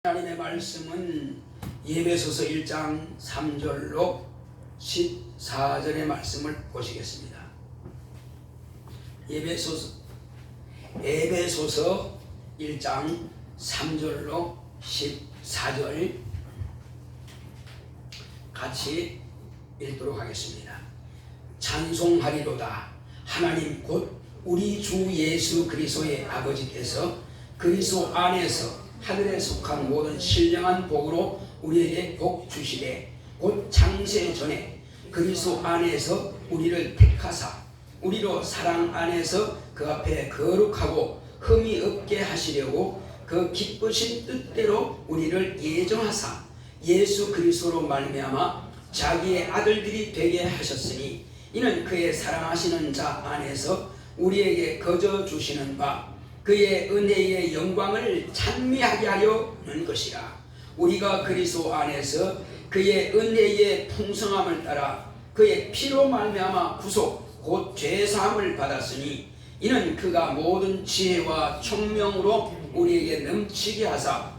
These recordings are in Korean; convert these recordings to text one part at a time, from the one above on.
하나님의 말씀은 에베소서 1장 3절로 14절의 말씀을 보시겠습니다. 에베소서 1장 3절로 14절 같이 읽도록 하겠습니다. 찬송하리로다. 하나님 곧 우리 주 예수 그리스도의 아버지께서 그리스도 안에서 하늘에 속한 모든 신령한 복으로 우리에게 복 주시되 곧 창세 전에 그리스도 안에서 우리를 택하사 우리로 사랑 안에서 그 앞에 거룩하고 흠이 없게 하시려고 그 기쁘신 뜻대로 우리를 예정하사 예수 그리스도로 말미암아 자기의 아들들이 되게 하셨으니 이는 그의 사랑하시는 자 안에서 우리에게 거저 주시는 바 그의 은혜의 영광을 찬미하게 하려는 것이라. 우리가 그리스도 안에서 그의 은혜의 풍성함을 따라 그의 피로 말미암아 구속 곧 죄사함을 받았으니 이는 그가 모든 지혜와 총명으로 우리에게 넘치게 하사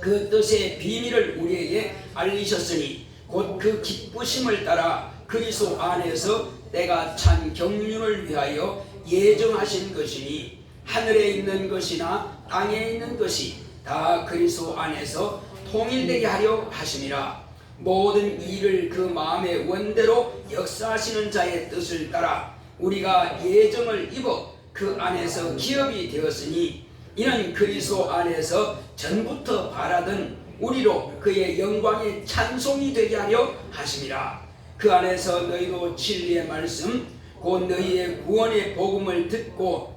그 뜻의 비밀을 우리에게 알리셨으니 곧 그 기쁘심을 따라 그리스도 안에서 때가 찬 경륜을 위하여 예정하신 것이니 하늘에 있는 것이나 땅에 있는 것이 다 그리스도 안에서 통일되게 하려 하심이라. 모든 일을 그 마음의 원대로 역사하시는 자의 뜻을 따라 우리가 예정을 입어 그 안에서 기업이 되었으니 이는 그리스도 안에서 전부터 바라던 우리로 그의 영광의 찬송이 되게 하려 하심이라. 그 안에서 너희도 진리의 말씀 곧 너희의 구원의 복음을 듣고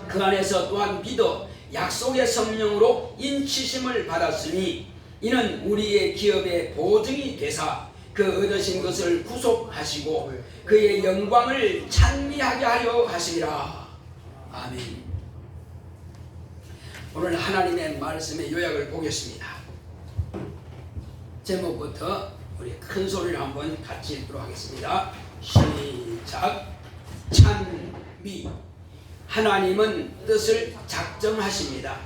그 안에서 또한 믿어 약속의 성령으로 인치심을 받았으니 이는 우리의 기업의 보증이 되사 그 얻으신 것을 구속하시고 그의 영광을 찬미하게 하려 하시리라. 아멘. 오늘 하나님의 말씀의 요약을 보겠습니다. 제목부터 우리 큰 소리를 한번 같이 읽도록 하겠습니다. 시작. 찬미. 하나님은 뜻을 작정하십니다.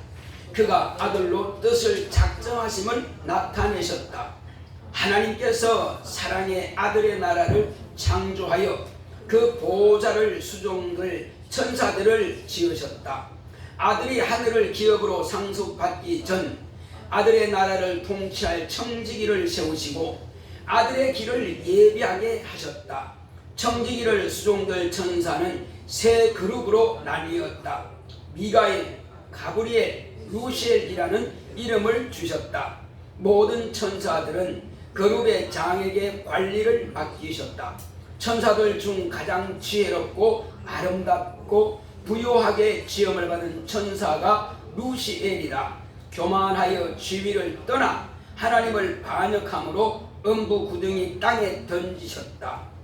그가 아들로 뜻을 작정하심을 나타내셨다. 하나님께서 사랑의 아들의 나라를 창조하여 그 보호자를 수종들 천사들을 지으셨다. 아들이 하늘을 기업으로 상속받기 전 아들의 나라를 통치할 청지기를 세우시고 아들의 길을 예비하게 하셨다. 청지기를 수종들 천사는 세 그룹으로 나뉘었다. 미가엘, 가브리엘, 루시엘이라는 이름을 주셨다. 모든 천사들은 그룹의 장에게 관리를 맡기셨다. 천사들 중 가장 지혜롭고 아름답고 부요하게 지음을 받은 천사가 루시엘이다. 교만하여 지위를 떠나 하나님을 반역함으로 음부구덩이 땅에 던지셨다.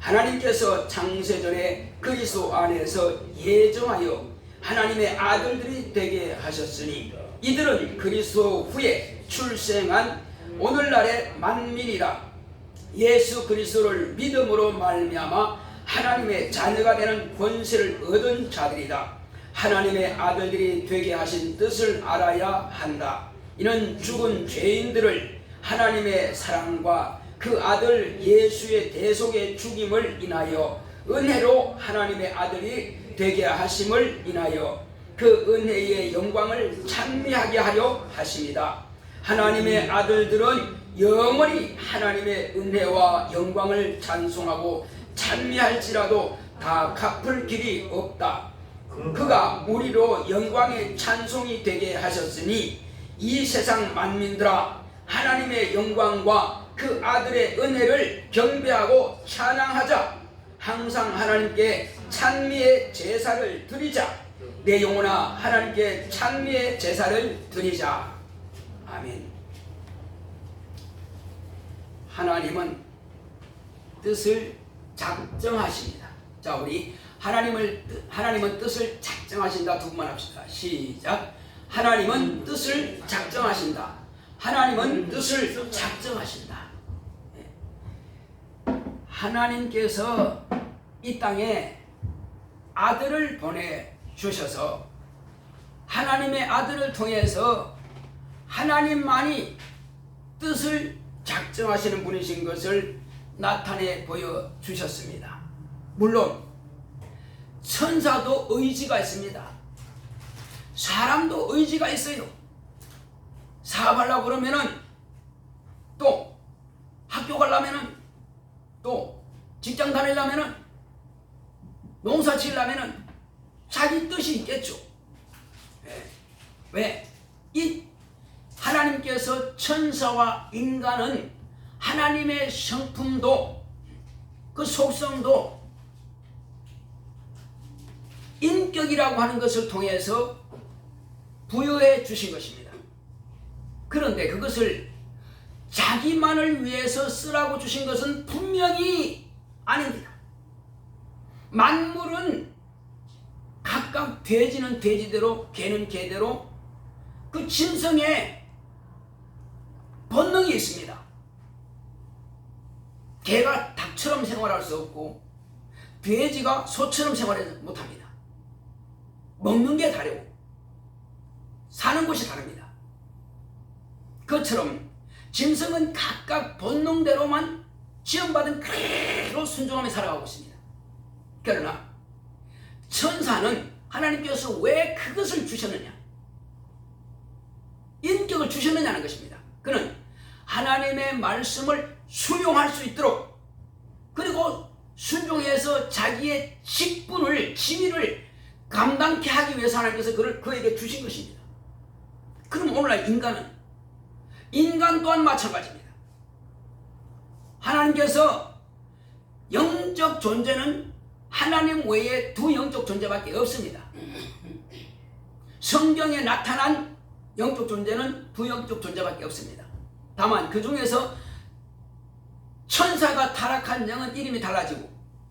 하나님께서 창세전에 그리스도 안에서 예정하여 하나님의 아들들이 되게 하셨으니 이들은 그리스도 후에 출생한 오늘날의 만민이라. 예수 그리스도를 믿음으로 말미암아 하나님의 자녀가 되는 권세를 얻은 자들이다. 하나님의 아들들이 되게 하신 뜻을 알아야 한다. 이는 죽은 죄인들을 하나님의 사랑과 그 아들 예수의 대속의 죽임을 인하여 은혜로 하나님의 아들이 되게 하심을 인하여 그 은혜의 영광을 찬미하게 하려 하십니다. 하나님의 아들들은 영원히 하나님의 은혜와 영광을 찬송하고 찬미할지라도 다 갚을 길이 없다. 그가 우리로 영광의 찬송이 되게 하셨으니 이 세상 만민들아 하나님의 영광과 그 아들의 은혜를 경배하고 찬양하자. 항상 하나님께 찬미의 제사를 드리자. 내 영혼아 하나님께 찬미의 제사를 드리자. 아멘. 하나님은 뜻을 작정하십니다. 자, 우리 하나님은 뜻을 작정하신다 두 번만 합시다. 시작. 하나님은 뜻을 작정하신다. 하나님은 뜻을 작정하신다. 하나님께서 이 땅에 아들을 보내주셔서 하나님의 아들을 통해서 하나님만이 뜻을 작정하시는 분이신 것을 나타내 보여주셨습니다. 물론 천사도 의지가 있습니다. 사람도 의지가 있어요. 사업하려고 그러면은, 또 학교 가려면은, 또 직장 다니려면은, 농사 지으려면은 자기 뜻이 있겠죠. 왜? 이 하나님께서 천사와 인간은 하나님의 성품도, 그 속성도 인격이라고 하는 것을 통해서 부여해 주신 것입니다. 그런데 그것을 자기만을 위해서 쓰라고 주신 것은 분명히 아닙니다. 만물은 각각 돼지는 돼지대로, 개는 개대로 그 짐승에 본능이 있습니다. 개가 닭처럼 생활할 수 없고 돼지가 소처럼 생활하지 못합니다. 먹는 게 다르고 사는 곳이 다릅니다. 그처럼 짐승은 각각 본능대로만 지원받은 그대로 순종하며 살아가고 있습니다. 그러나 천사는 하나님께서 왜 그것을 주셨느냐, 인격을 주셨느냐는 것입니다. 그는 하나님의 말씀을 수용할 수 있도록, 그리고 순종해서 자기의 직분을, 지위를 감당케 하기 위해서 하나님께서 그에게 주신 것입니다. 그럼 오늘날 인간 또한 마찬가지입니다. 하나님께서 영적 존재는 하나님 외에 두 영적 존재밖에 없습니다. 성경에 나타난 영적 존재는 두 영적 존재밖에 없습니다. 다만 그 중에서 천사가 타락한 영은 이름이 달라지고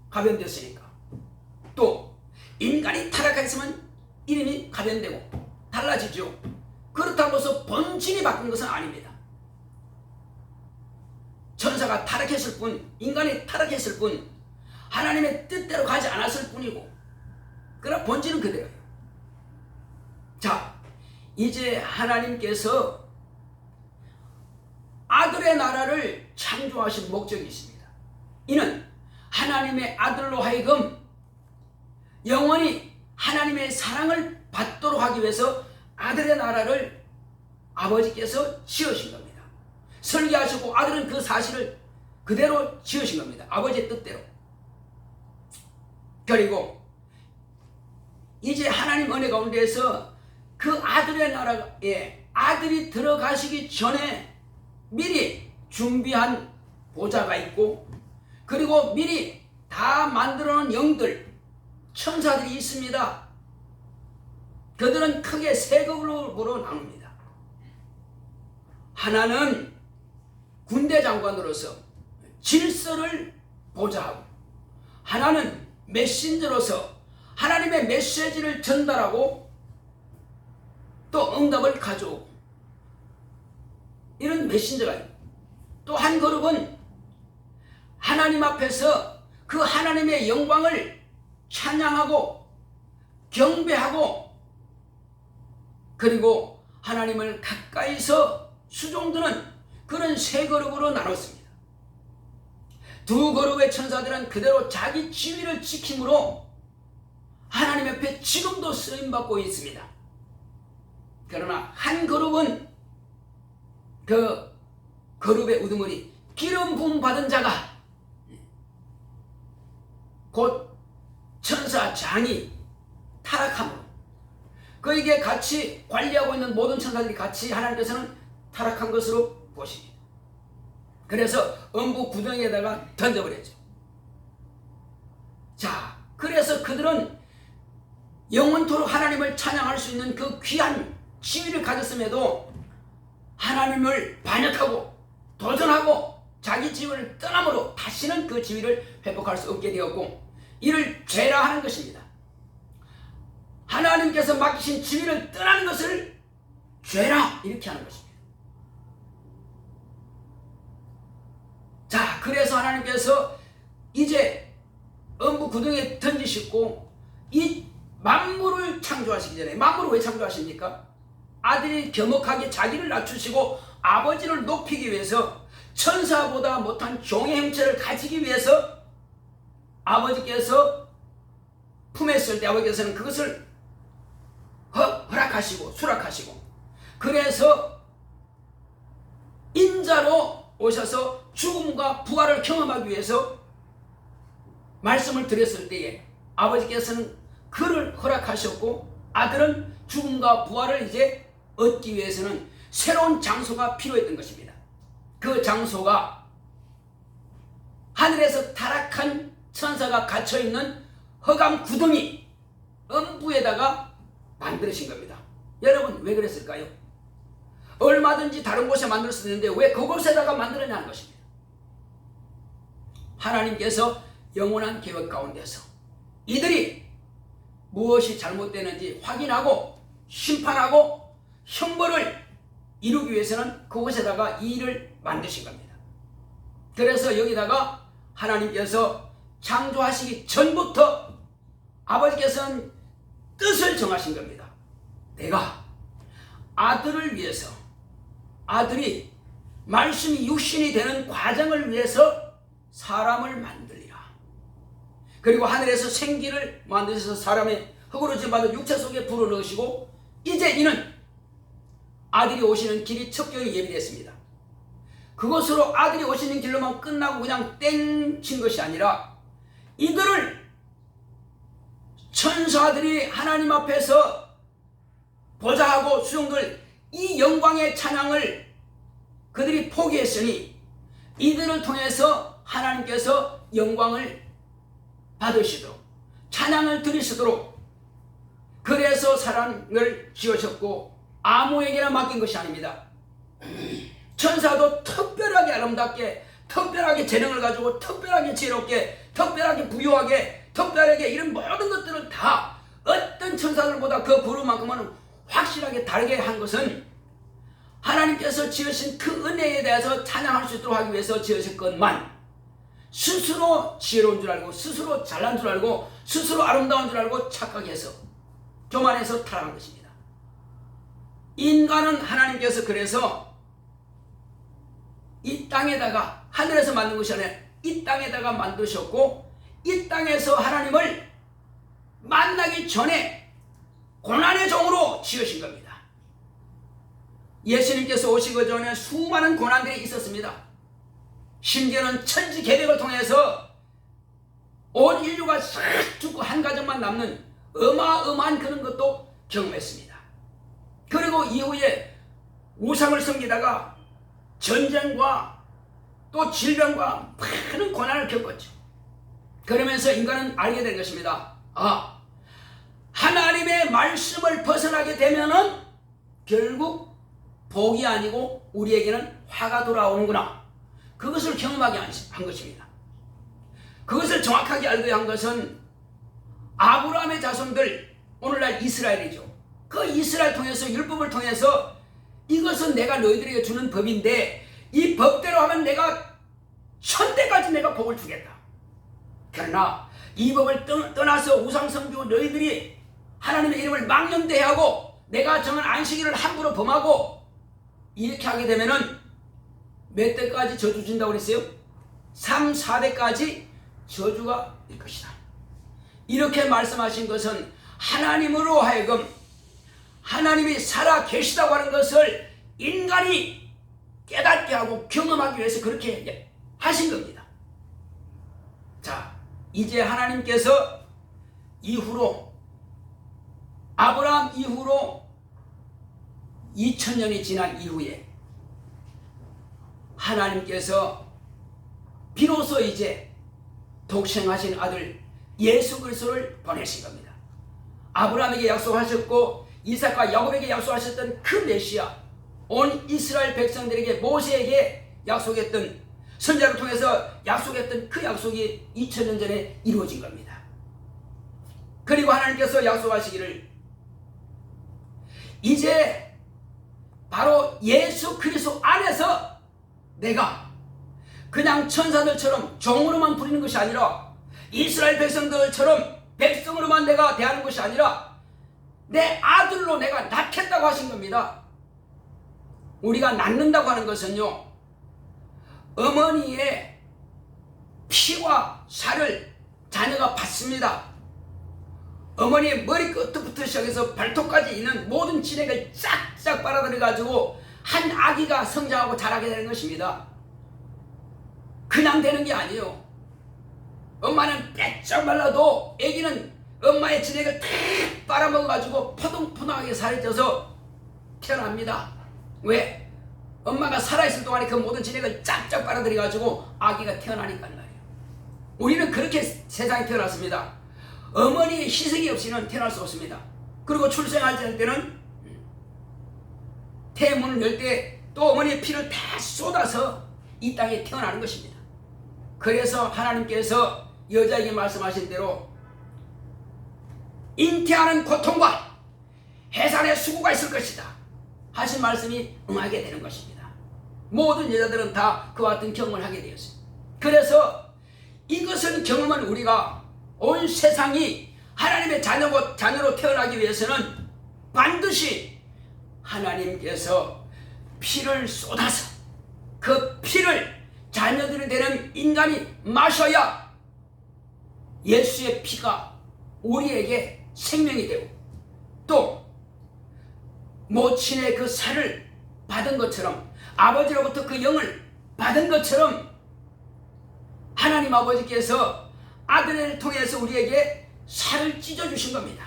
가변되었으니까, 또 인간이 타락했으면 이름이 가변되고 달라지죠. 그렇다고 해서 본질이 바뀐 것은 아닙니다. 천사가 타락했을 뿐, 인간이 타락했을 뿐, 하나님의 뜻대로 가지 않았을 뿐이고, 그러나 본질은 그대로예요. 자, 이제 하나님께서 아들의 나라를 창조하신 목적이 있습니다. 이는 하나님의 아들로 하여금 영원히 하나님의 사랑을 받도록 하기 위해서 아들의 나라를 아버지께서 지으신 겁니다. 설계하시고 아들은 그 사실을 그대로 지으신 겁니다. 아버지의 뜻대로. 그리고 이제 하나님 은혜 가운데에서 그 아들의 나라에 아들이 들어가시기 전에 미리 준비한 보좌가 있고, 그리고 미리 다 만들어 놓은 영들, 천사들이 있습니다. 그들은 크게 세 그룹으로 나눕니다. 하나는 군대 장관으로서 질서를 보좌하고, 하나는 메신저로서 하나님의 메시지를 전달하고 또 응답을 가져오고, 이런 메신저가 있고, 또 한 그룹은 하나님 앞에서 그 하나님의 영광을 찬양하고 경배하고, 그리고 하나님을 가까이서 수종드는 그런 세 그룹으로 나눴습니다. 두 그룹의 천사들은 그대로 자기 지위를 지킴으로 하나님 앞에 지금도 쓰임받고 있습니다. 그러나 한 그룹은 그 그룹의 우두머리, 기름 부음 받은 자가 곧 천사장이 타락함으로, 그에게 같이 관리하고 있는 모든 천사들이 같이 하나님께서는 타락한 것으로 보십니다. 그래서 음부 구덩이에다가 던져버렸죠. 자, 그래서 그들은 영원토록 하나님을 찬양할 수 있는 그 귀한 지위를 가졌음에도 하나님을 반역하고 도전하고 자기 지위를 떠남으로 다시는 그 지위를 회복할 수 없게 되었고, 이를 죄라 하는 것입니다. 하나님께서 맡기신 지위를 떠나는 것을 죄라 이렇게 하는 것입니다. 자, 그래서 하나님께서 이제 음부 구덩이에 던지시고 이 만물을 창조하시기 전에, 만물을 왜 창조하십니까? 아들이 겸허하게 자기를 낮추시고 아버지를 높이기 위해서 천사보다 못한 종의 형체를 가지기 위해서 아버지께서 품에 있을 때 아버지께서는 그것을 허락하시고 수락하시고, 그래서 인자로 오셔서 죽음과 부활을 경험하기 위해서 말씀을 드렸을 때에 아버지께서는 그를 허락하셨고, 아들은 죽음과 부활을 이제 얻기 위해서는 새로운 장소가 필요했던 것입니다. 그 장소가 하늘에서 타락한 천사가 갇혀있는 허감 구덩이 음부에다가 만드신 겁니다. 여러분, 왜 그랬을까요? 얼마든지 다른 곳에 만들 수 있는데 왜 그곳에다가 만들었냐는 것입니다. 하나님께서 영원한 계획 가운데서 이들이 무엇이 잘못되는지 확인하고 심판하고 형벌을 이루기 위해서는 그곳에다가 이 일을 만드신 겁니다. 그래서 여기다가 하나님께서 창조하시기 전부터 아버지께서는 뜻을 정하신 겁니다. 내가 아들을 위해서, 아들이 말씀이 육신이 되는 과정을 위해서 사람을 만들리라. 그리고 하늘에서 생기를 만드셔서 사람의 흙으로 지어받은 육체 속에 불을 넣으시고, 이제 이는 아들이 오시는 길이 척경이 예비됐습니다. 그것으로 아들이 오시는 길로만 끝나고 그냥 땡 친 것이 아니라 이들을 천사들이 하나님 앞에서 보좌하고 수종들 이 영광의 찬양을 그들이 포기했으니 이들을 통해서 하나님께서 영광을 받으시도록, 찬양을 드리시도록, 그래서 사람을 지으셨고 아무에게나 맡긴 것이 아닙니다. 천사도 특별하게 아름답게, 특별하게 재능을 가지고, 특별하게 지혜롭게, 특별하게 부유하게, 특별하게 이런 모든 것들을 다 어떤 천사들보다 그 그룹만큼은 확실하게 다르게 한 것은 하나님께서 지으신 그 은혜에 대해서 찬양할 수 있도록 하기 위해서 지으실 것만, 스스로 지혜로운 줄 알고, 스스로 잘난 줄 알고, 스스로 아름다운 줄 알고 착각해서 교만해서 타락한 것입니다. 인간은 하나님께서 그래서 이 땅에다가, 하늘에서 만든 것이 아니라 이 땅에다가 만드셨고, 이 땅에서 하나님을 만나기 전에 고난의 종으로 지으신 겁니다. 예수님께서 오시기 전에 수많은 고난들이 있었습니다. 심지어는 천지 계획을 통해서 온 인류가 싹 죽고 한 가정만 남는 어마어마한 그런 것도 경험했습니다. 그리고 이후에 우상을 섬기다가 전쟁과 또 질병과 많은 고난을 겪었죠. 그러면서 인간은 알게 된 것입니다. 아, 하나님의 말씀을 벗어나게 되면은 결국 복이 아니고 우리에게는 화가 돌아오는구나. 그것을 경험하게 한 것입니다. 그것을 정확하게 알게 한 것은 아브라함의 자손들, 오늘날 이스라엘이죠. 그 이스라엘 통해서, 율법을 통해서 이것은 내가 너희들에게 주는 법인데 이 법대로 하면 내가 천대까지 내가 복을 주겠다. 그러나 이 법을 떠나서 우상 섬기고 너희들이 하나님의 이름을 망령되하고 내가 정한 안식일을 함부로 범하고 이렇게 하게 되면은 몇 대까지 저주 준다고 그랬어요? 3, 4대까지 저주가 될 것이다. 이렇게 말씀하신 것은 하나님으로 하여금 하나님이 살아 계시다고 하는 것을 인간이 깨닫게 하고 경험하기 위해서 그렇게 하신 겁니다. 자, 이제 하나님께서 이후로, 아브라함 이후로 2000년이 지난 이후에 하나님께서 비로소 이제 독생하신 아들 예수 그리스도를 보내신 겁니다. 아브라함에게 약속하셨고 이삭과 야곱에게 약속하셨던 그 메시아, 온 이스라엘 백성들에게 모세에게 약속했던, 선자를 통해서 약속했던 그 약속이 2000년 전에 이루어진 겁니다. 그리고 하나님께서 약속하시기를 이제 바로 예수 그리스도 안에서 내가 그냥 천사들처럼 종으로만 부리는 것이 아니라 이스라엘 백성들처럼 백성으로만 내가 대하는 것이 아니라 내 아들로 내가 낳겠다고 하신 겁니다. 우리가 낳는다고 하는 것은요, 어머니의 피와 살을 자녀가 받습니다. 어머니의 머리끝부터 시작해서 발톱까지 있는 모든 진액을 쫙쫙 빨아들여 가지고 한 아기가 성장하고 자라게 되는 것입니다. 그냥 되는 게 아니에요. 엄마는 빼쩍 말라도 아기는 엄마의 진액을 탁 빨아먹어 가지고 포동포동하게 살이 쪄서 태어납니다. 왜? 엄마가 살아있을 동안에 그 모든 진액을 쫙쫙 빨아들여 가지고 아기가 태어나니까 말이에요. 우리는 그렇게 세상에 태어났습니다. 어머니의 희생이 없이는 태어날 수 없습니다. 그리고 출생할 때는 태문을 열 때 또 어머니의 피를 다 쏟아서 이 땅에 태어나는 것입니다. 그래서 하나님께서 여자에게 말씀하신 대로 잉태하는 고통과 해산의 수고가 있을 것이다 하신 말씀이 응하게 되는 것입니다. 모든 여자들은 다 그와 같은 경험을 하게 되었어요. 그래서 이것을 경험한 우리가 온 세상이 하나님의 자녀로 태어나기 위해서는 반드시 하나님께서 피를 쏟아서 그 피를 자녀들이 되는 인간이 마셔야 예수의 피가 우리에게 생명이 되고 또 모친의 그 살을 받은 것처럼 아버지로부터 그 영을 받은 것처럼 하나님 아버지께서 아들을 통해서 우리에게 살을 찢어주신 겁니다.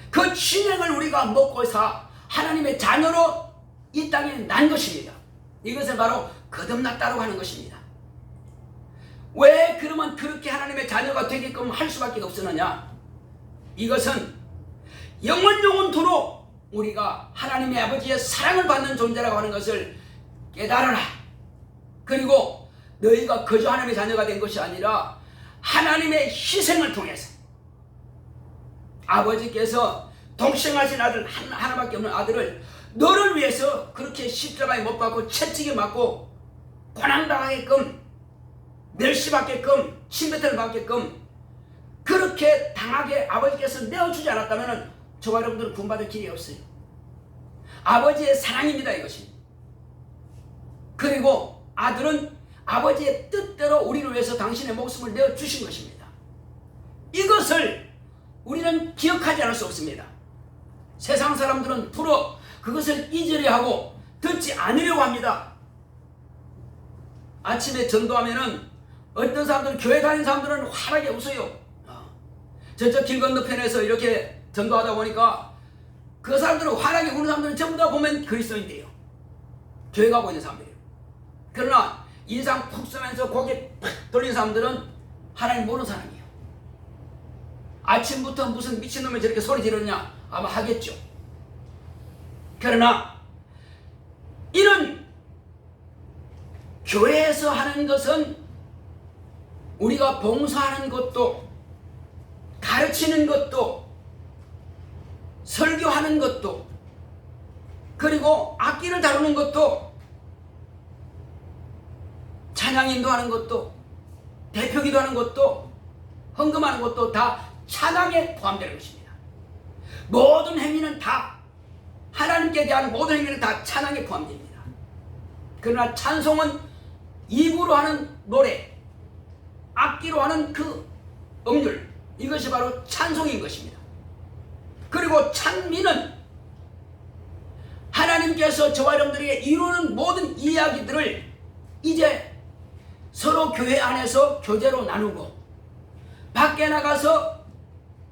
그 진액을 우리가 먹고서 하나님의 자녀로 이 땅에 난 것입니다. 이것을 바로 거듭났다고 하는 것입니다. 왜 그러면 그렇게 하나님의 자녀가 되게끔 할 수밖에 없었느냐? 이것은 영원토록 우리가 하나님의 아버지의 사랑을 받는 존재라고 하는 것을 깨달아라. 그리고 너희가 그저 하나님의 자녀가 된 것이 아니라 하나님의 희생을 통해서 아버지께서 독생하신 아들 하나밖에 없는 아들을 너를 위해서 그렇게 십자가에 못 박고 채찍에 맞고 고난당하게끔 멸시받게끔 침뱉음을 받게끔 그렇게 당하게 아버지께서 내어주지 않았다면 저와 여러분들은 구원받을 길이 없어요. 아버지의 사랑입니다, 이것이. 그리고 아들은 아버지의 뜻대로 우리를 위해서 당신의 목숨을 내어주신 것입니다. 이것을 우리는 기억하지 않을 수 없습니다. 세상 사람들은 불어 그것을 잊으려 하고 듣지 않으려고 합니다. 아침에 전도하면은 어떤 사람들은 교회 다니는 사람들은 환하게 웃어요. 저쪽 길 건너편에서 이렇게 전도하다 보니까 그 사람들은 환하게 우는 사람들은 전부 다 보면 그리스도인이에요. 교회 가고 있는 사람들이에요. 그러나 인상 푹 쓰면서 고개 팍 돌리는 사람들은 하나님 모르는 사람이에요. 아침부터 무슨 미친놈이 저렇게 소리 지르느냐 아마 하겠죠. 그러나 이런 교회에서 하는 것은 우리가 봉사하는 것도 가르치는 것도 설교하는 것도 그리고 악기를 다루는 것도 찬양 인도하는 것도 대표기도 하는 것도 헌금하는 것도 다 찬양에 포함되는 것입니다. 모든 행위는 다 하나님께 대한 모든 행위는 다 찬양에 포함됩니다. 그러나 찬송은 입으로 하는 노래, 악기로 하는 그 음률, 이것이 바로 찬송인 것입니다. 그리고 찬미는 하나님께서 저와 여러분들에게 이루는 모든 이야기들을 이제 서로 교회 안에서 교제로 나누고 밖에 나가서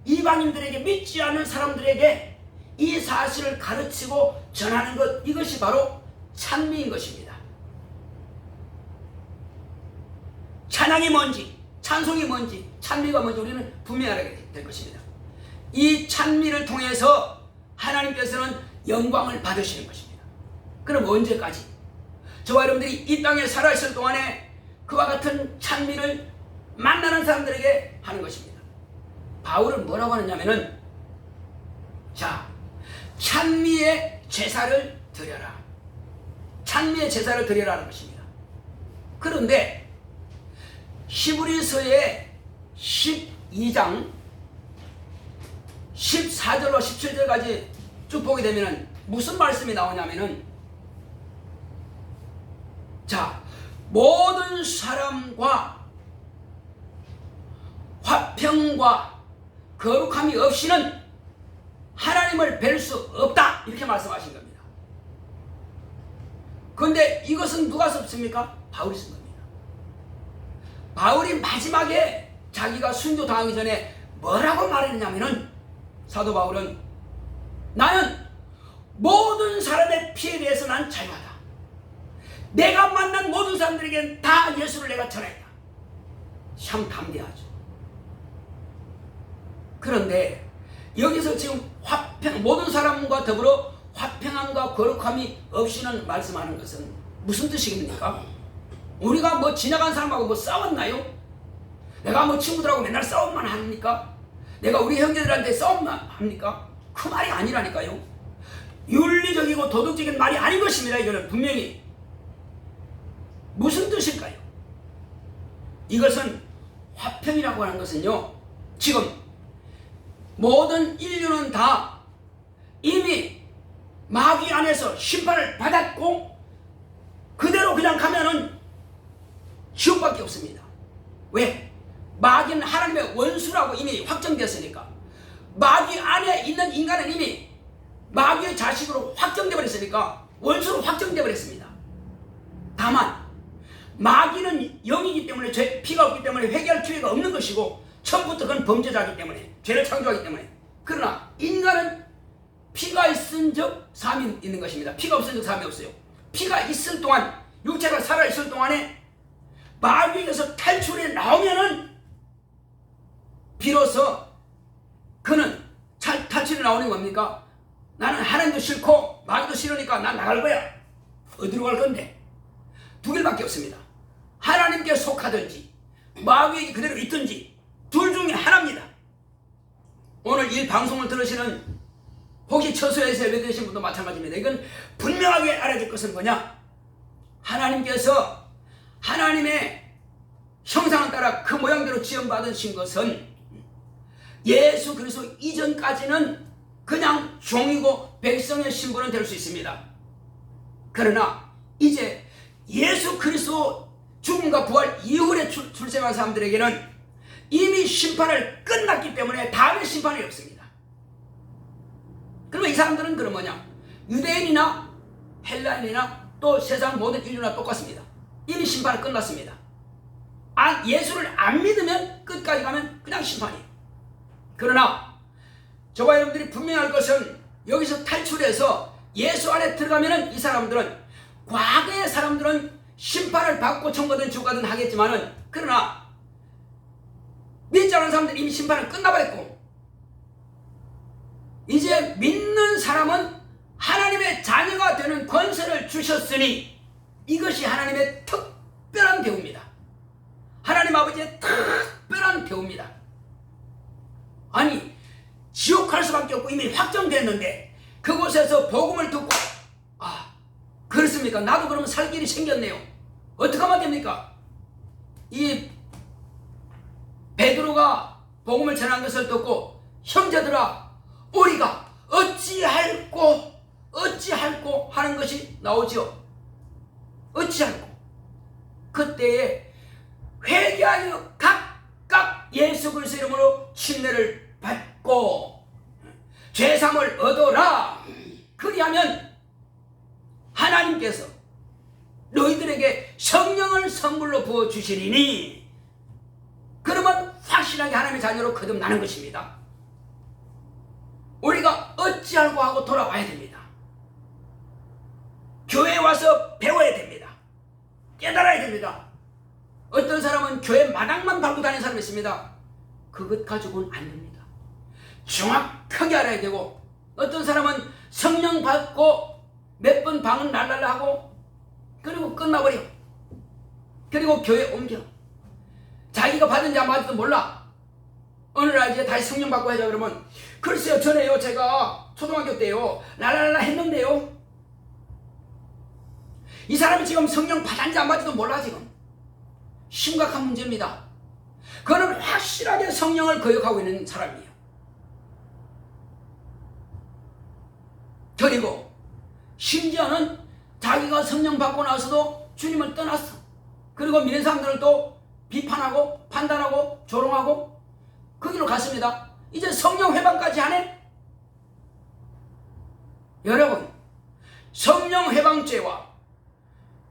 이방인들에게 믿지 않는 사람들에게 이 사실을 가르치고 전하는 것, 이것이 바로 찬미인 것입니다. 찬양이 뭔지, 찬송이 뭔지, 찬미가 뭔지 우리는 분명히 알아야 될 것입니다. 이 찬미를 통해서 하나님께서는 영광을 받으시는 것입니다. 그럼 언제까지? 저와 여러분들이 이 땅에 살아있을 동안에 그와 같은 찬미를 만나는 사람들에게 하는 것입니다. 바울은 뭐라고 하느냐면은, 자, 찬미의 제사를 드려라. 찬미의 제사를 드려라는 것입니다. 그런데 히브리서의 12장 14절로 17절까지 쭉 보게 되면 무슨 말씀이 나오냐면은, 자, 모든 사람과 화평과 거룩함이 없이는 하나님을 뵐 수 없다, 이렇게 말씀하신 겁니다. 그런데 이것은 누가 썼습니까? 바울이 쓴 겁니다. 바울이 마지막에 자기가 순교당하기 전에 뭐라고 말했냐면은, 사도 바울은 나는 모든 사람의 피에 대해서 난 자유하다. 내가 만난 모든 사람들에게는 다 예수를 내가 전했다. 참 담대하죠. 그런데 여기서 지금 모든 사람과 더불어 화평함과 거룩함이 없이는 말씀하는 것은 무슨 뜻입니까? 우리가 뭐 지나간 사람하고 뭐 싸웠나요? 내가 뭐 친구들하고 맨날 싸움만 합니까? 내가 우리 형제들한테 싸움만 합니까? 그 말이 아니라니까요. 윤리적이고 도덕적인 말이 아닌 것입니다. 이거는 분명히. 무슨 뜻일까요? 이것은 화평이라고 하는 것은요, 지금 모든 인류는 다 이미 마귀 안에서 심판을 받았고 그대로 그냥 가면은 지옥밖에 없습니다. 왜? 마귀는 하나님의 원수라고 이미 확정되었으니까. 마귀 안에 있는 인간은 이미 마귀의 자식으로 확정되어 버렸으니까 원수로 확정되어 버렸습니다. 다만 마귀는 영이기 때문에 피가 없기 때문에 회개할 기회가 없는 것이고 처음부터 그건 범죄자이기 때문에 죄를 창조하기 때문에. 그러나 인간은 피가 있은 적 사함이 있는 것입니다. 피가 없은 적 사함이 없어요. 피가 있을 동안, 육체가 살아있을 동안에 마귀에게서 탈출해 나오면은 비로소 그는 탈출해 나오는 뭡니까? 나는 하나님도 싫고 마귀도 싫으니까 난 나갈 거야. 어디로 갈 건데? 두 길밖에 없습니다. 하나님께 속하든지 마귀에게 그대로 있든지 둘 중에 하나입니다. 오늘 이 방송을 들으시는 혹시 처소에서 예배드리신 분도 마찬가지입니다. 이건 분명하게 알아야 될 것은 뭐냐? 하나님께서 하나님의 형상을 따라 그 모양대로 지음받으신 것은 예수 그리스도 이전까지는 그냥 종이고 백성의 신분은 될 수 있습니다. 그러나 이제 예수 그리스도 죽음과 부활 이후에 출생한 사람들에게는 이미 심판을 끝났기 때문에 다음에 심판이 없습니다. 그러면 이 사람들은 그럼 뭐냐? 유대인이나 헬라인이나 또 세상 모든 인류나 똑같습니다. 이미 심판은 끝났습니다. 예수를 안 믿으면 끝까지 가면 그냥 심판이에요. 그러나 저와 여러분들이 분명할 것은 여기서 탈출해서 예수 안에 들어가면은 이 사람들은, 과거의 사람들은 심판을 받고 천국가든 지옥가든 하겠지만은, 그러나 믿지 않은 사람들은 이미 심판을 끝나버렸고 이제 믿는 사람은 하나님의 자녀가 되는 권세를 주셨으니 이것이 하나님의 특별한 대우입니다. 하나님 아버지의 특별한 대우입니다. 아니, 지옥 갈 수밖에 없고 이미 확정됐는데 그곳에서 복음을 듣고, 그렇습니까? 나도 그러면 살 길이 생겼네요. 어떻게 하면 됩니까? 이 베드로가 복음을 전한 것을 듣고, 형제들아 우리가 어찌할꼬 하는 것이 나오죠. 어찌할꼬. 그때에 회개하여 각각 예수 그리스도 이름으로 침례를 받고 죄사함을 얻어라. 그리하면 하나님께서 너희들에게 성령을 선물로 부어주시리니, 그러면 확실하게 하나님의 자녀로 거듭나는 것입니다. 우리가 어찌하고 하고 돌아와야 됩니다. 교회에 와서 배워야 됩니다. 깨달아야 됩니다. 어떤 사람은 교회 마당만 밟고 다니는 사람이 있습니다. 그것 가지고는 안 됩니다. 정확하게 알아야 되고, 어떤 사람은 성령 받고 몇 번 방언 날랄라 하고 그리고 끝나버려. 그리고 교회 옮겨. 자기가 받은지 안 받은지도 몰라. 어느 날 이제 다시 성령 받고 하자 그러면, 글쎄요 전에요 제가 초등학교 때요 랄랄라 했는데요. 이 사람이 지금 성령 받았는지 안 받은지도 몰라. 지금 심각한 문제입니다. 그는 확실하게 성령을 거역하고 있는 사람이에요. 심지어는 자기가 성령 받고 나서도 주님을 떠났어. 그리고 믿는 사람들을 또 비판하고 판단하고 조롱하고 그 길로 갔습니다. 이제 성령 회방까지 하네. 여러분, 성령 회방죄와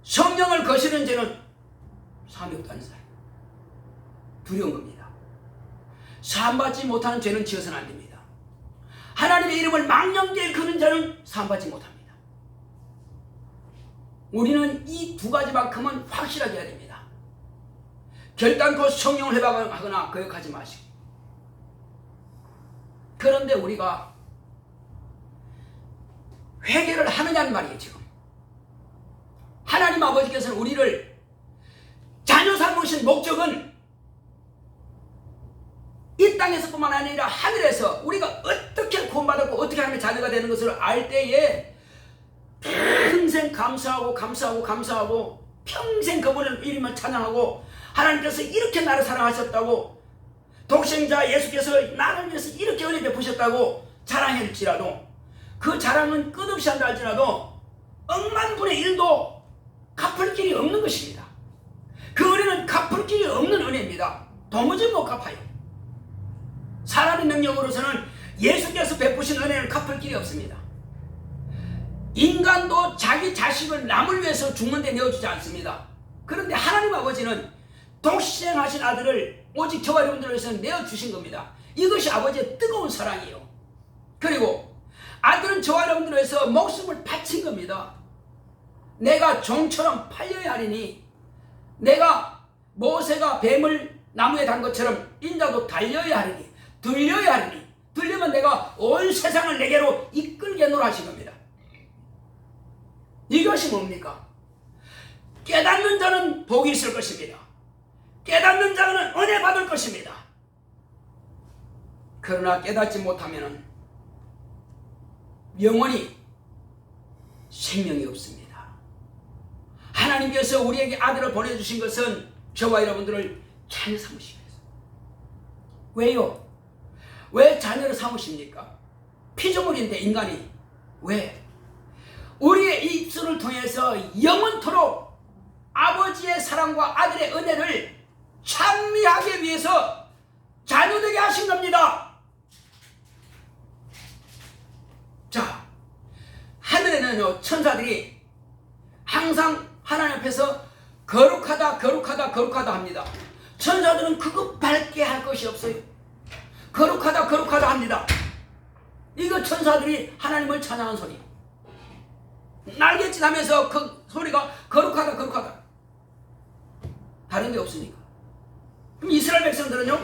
성령을 거스르는 죄는 사함이 없다는 사람, 두려운 겁니다. 사함받지 못하는 죄는 지어서는 안 됩니다. 하나님의 이름을 망령되이 거는 자는 사함받지 못합니다. 우리는 이 두 가지만큼은 확실하게 해야 됩니다. 결단코 성령을 회방하거나 거역하지 마시고. 그런데 우리가 회개를 하느냐는 말이에요. 지금 하나님 아버지께서는 우리를 자녀 삼으신 목적은 이 땅에서뿐만 아니라 하늘에서 우리가 어떻게 구원받았고 어떻게 하나님의 자녀가 되는 것을 알 때에 평생 감사하고 평생 그분의 이름을 찬양하고 하나님께서 이렇게 나를 사랑하셨다고 독생자 예수께서 나를 위해서 이렇게 은혜 베푸셨다고 자랑할지라도 그 자랑은 끝없이 한다 할지라도 억만분의 1도 갚을 길이 없는 것입니다. 그 은혜는 갚을 길이 없는 은혜입니다. 도무지 못 갚아요. 사람의 능력으로서는 예수께서 베푸신 은혜는 갚을 길이 없습니다. 인간도 자기 자식을 남을 위해서 죽는 데 내어주지 않습니다. 그런데 하나님 아버지는 독생하신 아들을 오직 저와 여러분들을 위해서 내어주신 겁니다. 이것이 아버지의 뜨거운 사랑이에요. 그리고 아들은 저와 여러분들을 위해서 목숨을 바친 겁니다. 내가 종처럼 팔려야 하리니, 내가 모세가 뱀을 나무에 단 것처럼 인자도 달려야 하리니, 들려야 하리니, 들려면 내가 온 세상을 내게로 이끌게노라 하신 겁니다. 이것이 뭡니까? 깨닫는 자는 복이 있을 것입니다. 깨닫는 자는 은혜 받을 것입니다. 그러나 깨닫지 못하면 영원히 생명이 없습니다. 하나님께서 우리에게 아들을 보내주신 것은 저와 여러분들을 자녀 삼으시기 위해서. 왜요? 왜 자녀를 삼으십니까? 피조물인데 인간이. 왜? 우리의 입술을 통해서 영원토록 아버지의 사랑과 아들의 은혜를 찬미하기 위해서 자녀되게 하신 겁니다. 자, 하늘에는요, 천사들이 항상 하나님 앞에서 거룩하다 합니다. 천사들은 그것밖에 할 것이 없어요. 거룩하다 합니다. 이거 천사들이 하나님을 찬양하는 소리. 날갯짓 하면서 그 소리가 거룩하다. 다른 게 없으니까. 그럼 이스라엘 백성들은요?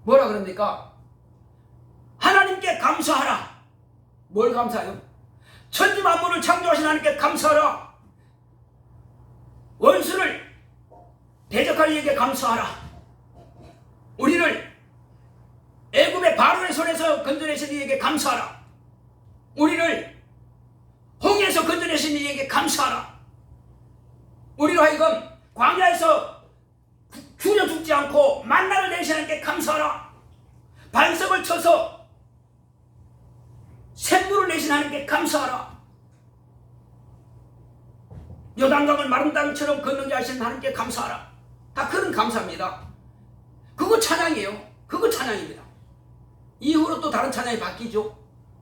뭐라 그럽니까? 하나님께 감사하라. 뭘 감사해요? 천지 만물을 창조하신 하나님께 감사하라. 원수를 대적할 이에게 감사하라. 우리를 애굽의 바로의 손에서 건져내신 이에게 감사하라. 우리를 홍해에서 건져내신 이에게 감사하라. 우리로 하여금 광야에서 굶어 죽지 않고 만나를 내신 하나님께 감사하라. 반석을 쳐서 샘물을 내신 하나님께 감사하라. 요단강을 마른 땅처럼 건너게 하신 하나님께 감사하라. 다 그런 감사입니다. 그거 찬양이에요. 그거 찬양입니다. 이후로 또 다른 찬양이 바뀌죠.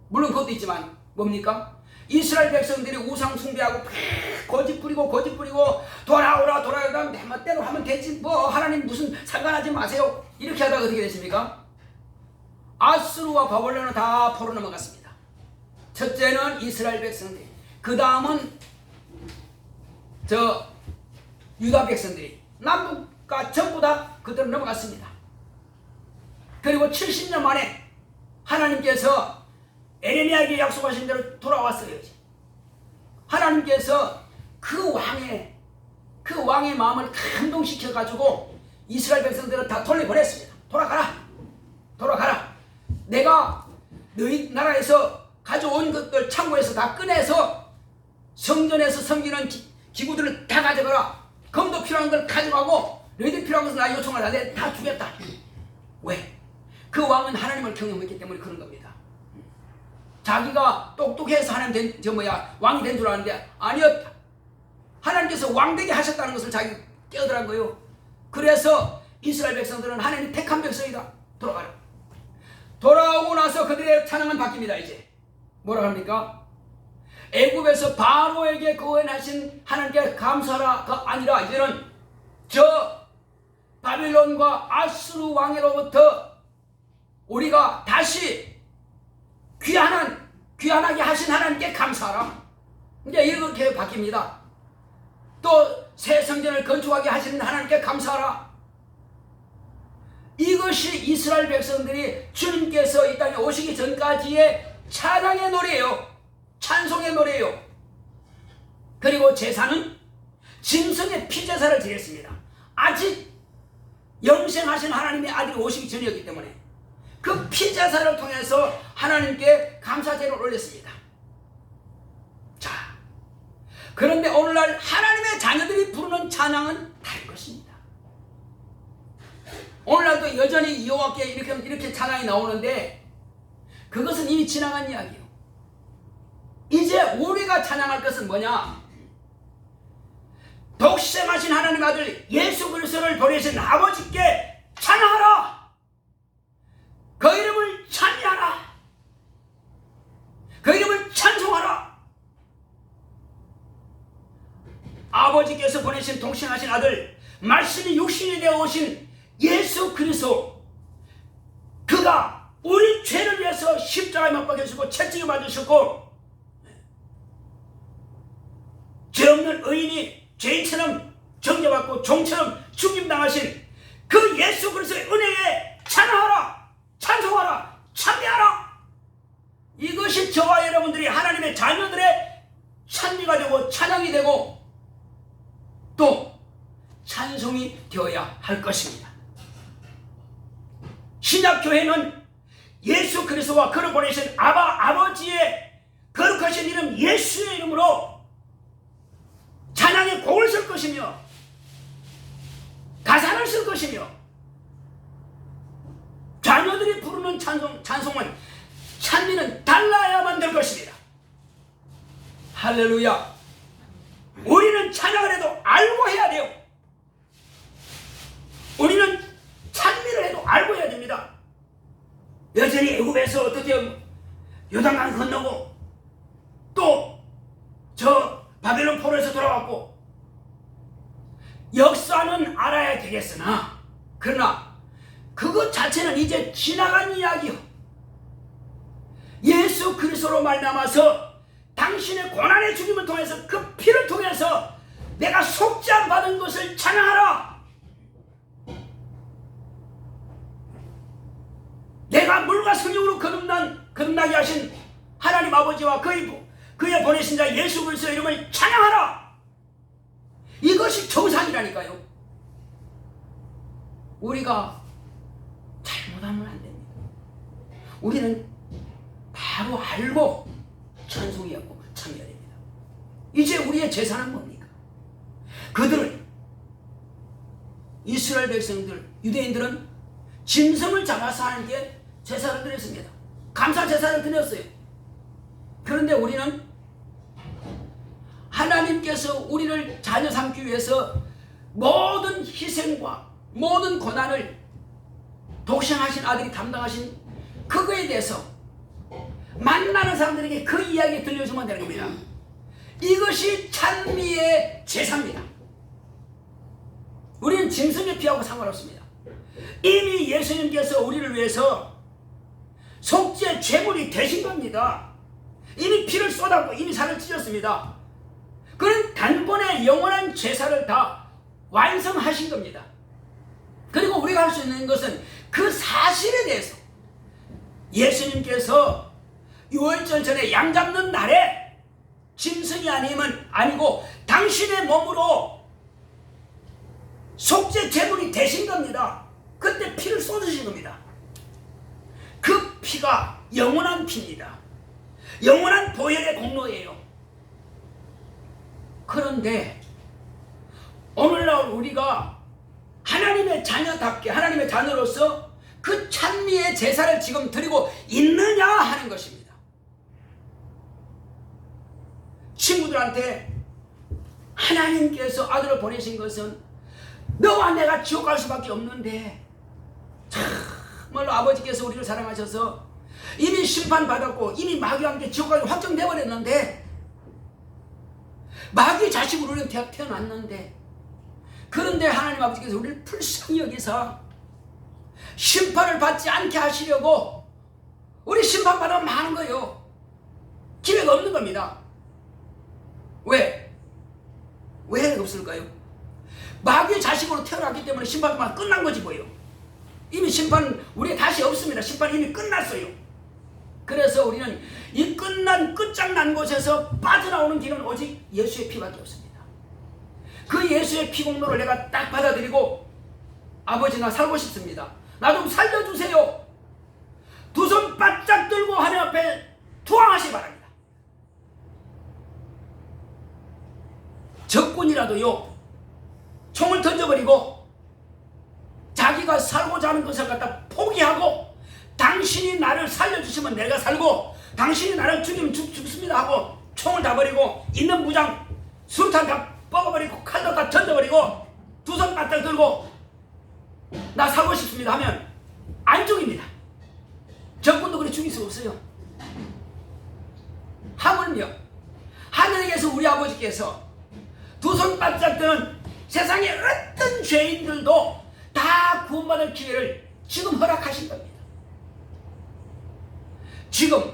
물론 그것도 있지만 뭡니까? 이스라엘 백성들이 우상 숭배하고 거짓 부리고 돌아오라 내 멋대로 하면 되지 뭐 하나님 무슨 상관하지 마세요. 이렇게 하다가 어떻게 됐습니까? 아수르와 바벨론은 다 포로 넘어갔습니다. 첫째는 이스라엘 백성들이, 그 다음은 유다 백성들이, 남북과 전부 다 그대로 넘어갔습니다. 그리고 70년 만에 하나님께서 에레미야에게 약속하신 대로 돌아왔어요. 하나님께서 그 왕의 마음을 감동시켜가지고 이스라엘 백성들을 다 돌려보냈습니다. 돌아가라. 내가 너희 나라에서 가져온 것들 창고에서 다 꺼내서 성전에서 섬기는 기구들을 다 가져가라. 금도 필요한 걸 가져가고 너희들 필요한 것을 나 요청하라. 내가 다 주겠다. 왜? 그 왕은 하나님을 경험했기 때문에 그런 겁니다. 자기가 똑똑해서 왕이 된 줄 아는데 아니었다. 하나님께서 왕되게 하셨다는 것을 자기가 깨어들한 거예요. 그래서 이스라엘 백성들은 하나님이 택한 백성이다. 돌아가라. 돌아오고 나서 그들의 찬양은 바뀝니다. 이제 뭐라 합니까? 애굽에서 바로에게 구원하신 하나님께 감사하라가 아니라 이제는 저 바빌론과 아수르 왕으로부터 우리가 다시 귀환하게 하신 하나님께 감사하라. 이제 이렇게 바뀝니다. 또 새 성전을 건축하게 하시는 하나님께 감사하라. 이것이 이스라엘 백성들이 주님께서 이 땅에 오시기 전까지의 찬양의 노래예요. 찬송의 노래예요. 그리고 제사는 짐승의 피제사를 드렸습니다. 아직 영생하신 하나님의 아들이 오시기 전이었기 때문에 그 피제사를 통해서 하나님께 감사제를 올렸습니다. 자, 그런데 오늘날 하나님의 자녀들이 부르는 찬양은 다른 것입니다. 오늘날도 여전히 여호와께 이렇게 찬양이 나오는데 그것은 이미 지나간 이야기예요. 이제 우리가 찬양할 것은 뭐냐? 독생하신 하나님 아들 예수 그리스도를 보내신 아버지께 찬양하라. 그 이름을 찬미하라. 그 이름을 찬송하라. 아버지께서 보내신 독생하신 아들, 말씀이 육신이 되어 오신 예수 그리스도, 그가 우리 죄를 위해서 십자가에 못 박히시고 채찍을 맞으셨고 죄 없는 의인이 죄인처럼 정죄받고 종처럼 죽임당하신 그 예수 그리스도의 은혜에 찬양하라, 찬송하라, 찬미하라. 이것이 저와 여러분들이 하나님의 자녀들의 찬미가 되고 찬양이 되고 또 찬송이 되어야 할 것입니다. 신약교회는 예수 그리스도와 그를 보내신 아버지의 거룩하신 이름 예수의 이름으로 찬양의 곡을 쓸 것이며 가사를 쓸 것이며 자녀들이 부르는 찬송은 찬미는 달라야만 될 것입니다. 할렐루야. 우리는 찬양을 해도 알고 해야 돼요. 우리는 찬미를 해도 알고 해야 됩니다. 여전히 애굽에서 어떻게 요단강 건너고 또 저 바벨론 포로에서 돌아왔고 역사는 알아야 되겠으나 그러나 그것 자체는 이제 지나간 이야기요. 예수 그리스도로 말미암아서 당신의 고난의 죽임을 통해서 그 피를 통해서 내가 속죄함 받은 것을 찬양하라. 내가 물과 성령으로 거듭나게 하신 하나님 아버지와 그의 보내신 자 예수 그리스도의 이름을 찬양하라. 이것이 정상이라니까요. 우리가 잘못하면 안 됩니다. 우리는 바로 알고 찬송이하고 참여해야 됩니다. 이제 우리의 제사는 뭡니까? 그들은 이스라엘 백성들, 유대인들은 짐승을 잡아서 하나님께 제사를 드렸습니다. 감사 제사를 드렸어요. 그런데 우리는 하나님께서 우리를 자녀 삼기 위해서 모든 희생과 모든 고난을 독생하신 아들이 담당하신 그거에 대해서 만나는 사람들에게 그 이야기 들려주면 되는 겁니다. 이것이 찬미의 제사입니다. 우리는 짐승의 피하고 상관없습니다. 이미 예수님께서 우리를 위해서 속죄 제물이 되신 겁니다. 이미 피를 쏟았고 이미 살을 찢었습니다. 그런 단번에 영원한 제사를 다 완성하신 겁니다. 그리고 우리가 할 수 있는 것은 그 사실에 대해서 예수님께서 유월절 전에 양 잡는 날에 짐승이 아니고 당신의 몸으로 속죄 제물이 되신 겁니다. 그때 피를 쏟으신 겁니다. 그 피가 영원한 피입니다. 영원한 보혈의 공로예요. 그런데 오늘날 우리가 하나님의 자녀답게 하나님의 자녀로서 그 찬미의 제사를 지금 드리고 있느냐 하는 것입니다. 친구들한테 하나님께서 아들을 보내신 것은 너와 내가 지옥 갈 수밖에 없는데, 정말로 아버지께서 우리를 사랑하셔서 이미 심판받았고 이미 마귀와 함께 지옥 가기 확정돼 버렸는데, 마귀의 자식으로 우리는 태어났는데, 그런데 하나님 아버지께서 우리를 불쌍히 여기사 심판을 받지 않게 하시려고 우리 심판받으면 많은 거예요. 기회가 없는 겁니다. 왜 없을까요? 마귀의 자식으로 태어났기 때문에 심판만 끝난 거지 뭐예요. 이미 심판 우리에 다시 없습니다. 심판 이미 끝났어요. 그래서 우리는 이 끝장난 곳에서 빠져나오는 길은 오직 예수의 피밖에 없습니다. 그 예수의 피 공로를 내가 딱 받아들이고, 아버지 나 살고 싶습니다. 나 좀 살려주세요. 두 손 바짝 들고 하나님 앞에 투항하시기 바랍니다. 적군이라도요, 총을 던져버리고 자기가 살고자 하는 것을 갖다 포기하고, 당신이 나를 살려주시면 내가 살고 당신이 나를 죽이면 죽습니다 하고 총을 다 버리고 있는 무장 수류탄 다 뽑아버리고 칼도 다 던져버리고 두 손 바짝 들고 나 살고 싶습니다 하면 안 죽입니다. 적군도 그래 죽일 수 없어요. 하물며 하늘에게서 우리 아버지께서 두 손 바짝 드는 세상의 어떤 죄인들도 다 구원받을 기회를 지금 허락하신 겁니다. 지금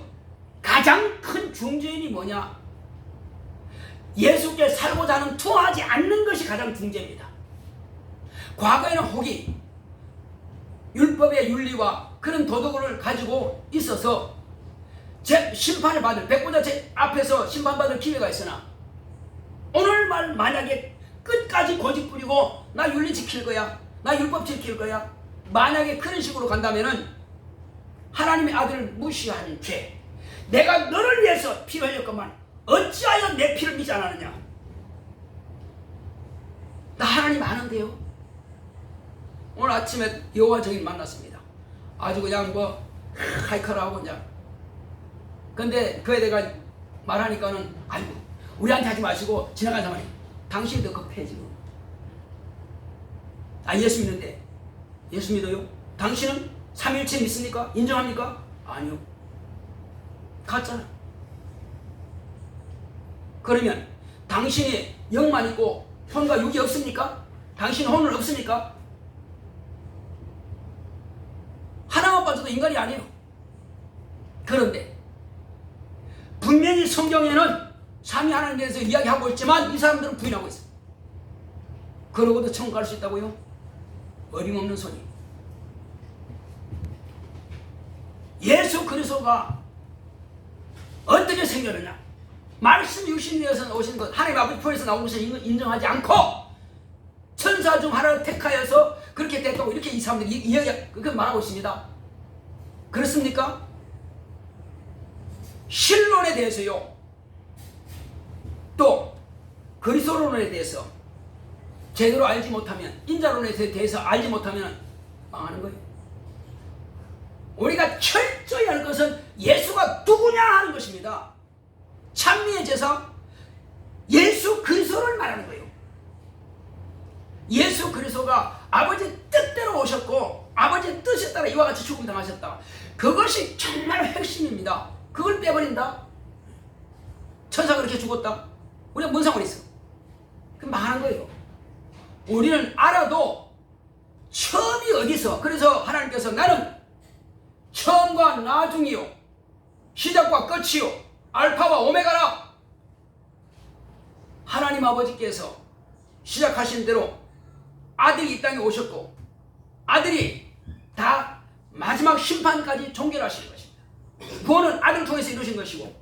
가장 큰 중죄인이 뭐냐? 예수께 살고자 하는 투하지 않는 것이 가장 중죄입니다. 과거에는 혹이 율법의 윤리와 그런 도덕을 가지고 있어서 심판을 받을, 백보자 앞에서 심판받을 기회가 있으나, 오늘 만약에 끝까지 고집 부리고 나 윤리 지킬 거야, 나 율법 지킬 거야, 만약에 그런 식으로 간다면은 하나님의 아들을 무시한 죄, 내가 너를 위해서 피를 흘렸건만 어찌하여 내 피를 믿지 않았느냐? 나 하나님 아는데요. 오늘 아침에 여호와 증인 만났습니다. 아주 그냥 뭐 하이커라고 그냥. 근데 그에 대가 말하니까는, 아이고 우리한테 하지 마시고 지나간 사람이, 당신이 더 급해 지금. 예수 믿는데, 예수 믿어요? 당신은 삼일체 믿습니까? 인정합니까? 아니요. 가짜라. 그러면 당신이 영만 있고 혼과 육이 없습니까? 당신 혼은 없습니까? 하나만 빠져도 인간이 아니에요. 그런데 분명히 성경에는 삼위 하나님에 대해서 이야기하고 있지만 이 사람들은 부인하고 있어요. 그러고도 천국 갈 수 있다고요? 어림없는 소리. 예수 그리스도가 어떻게 생겼느냐? 말씀 육신되어서 오신 것, 하나님 아버지 편에서 나온 것을 인정하지 않고 천사 중 하나를 택하여서 그렇게 됐다고 이렇게 이 사람들이 그렇게 말하고 있습니다. 그렇습니까? 신론에 대해서요, 또 그리스도론에 대해서 제대로 알지 못하면, 인자론에 대해서 알지 못하면 망하는 거예요. 우리가 철저히 할 것은 예수가 누구냐 하는 것입니다. 찬미의 제사, 예수 그리스도를 말하는 거예요. 예수 그리스도가 아버지 뜻대로 오셨고 아버지의 뜻에 따라 이와 같이 죽음 당하셨다. 그것이 정말 핵심입니다. 그걸 빼버린다? 천사가 그렇게 죽었다? 우리가 뭔 상관이 있어? 그럼 망하는 거예요. 우리는 알아도 처음이 어디서, 그래서 하나님께서 나는 처음과 나중이요 시작과 끝이요 알파와 오메가라. 하나님 아버지께서 시작하신 대로 아들이 이 땅에 오셨고 아들이 다 마지막 심판까지 종결하시는 것입니다. 구원은 아들을 통해서 이루신 것이고,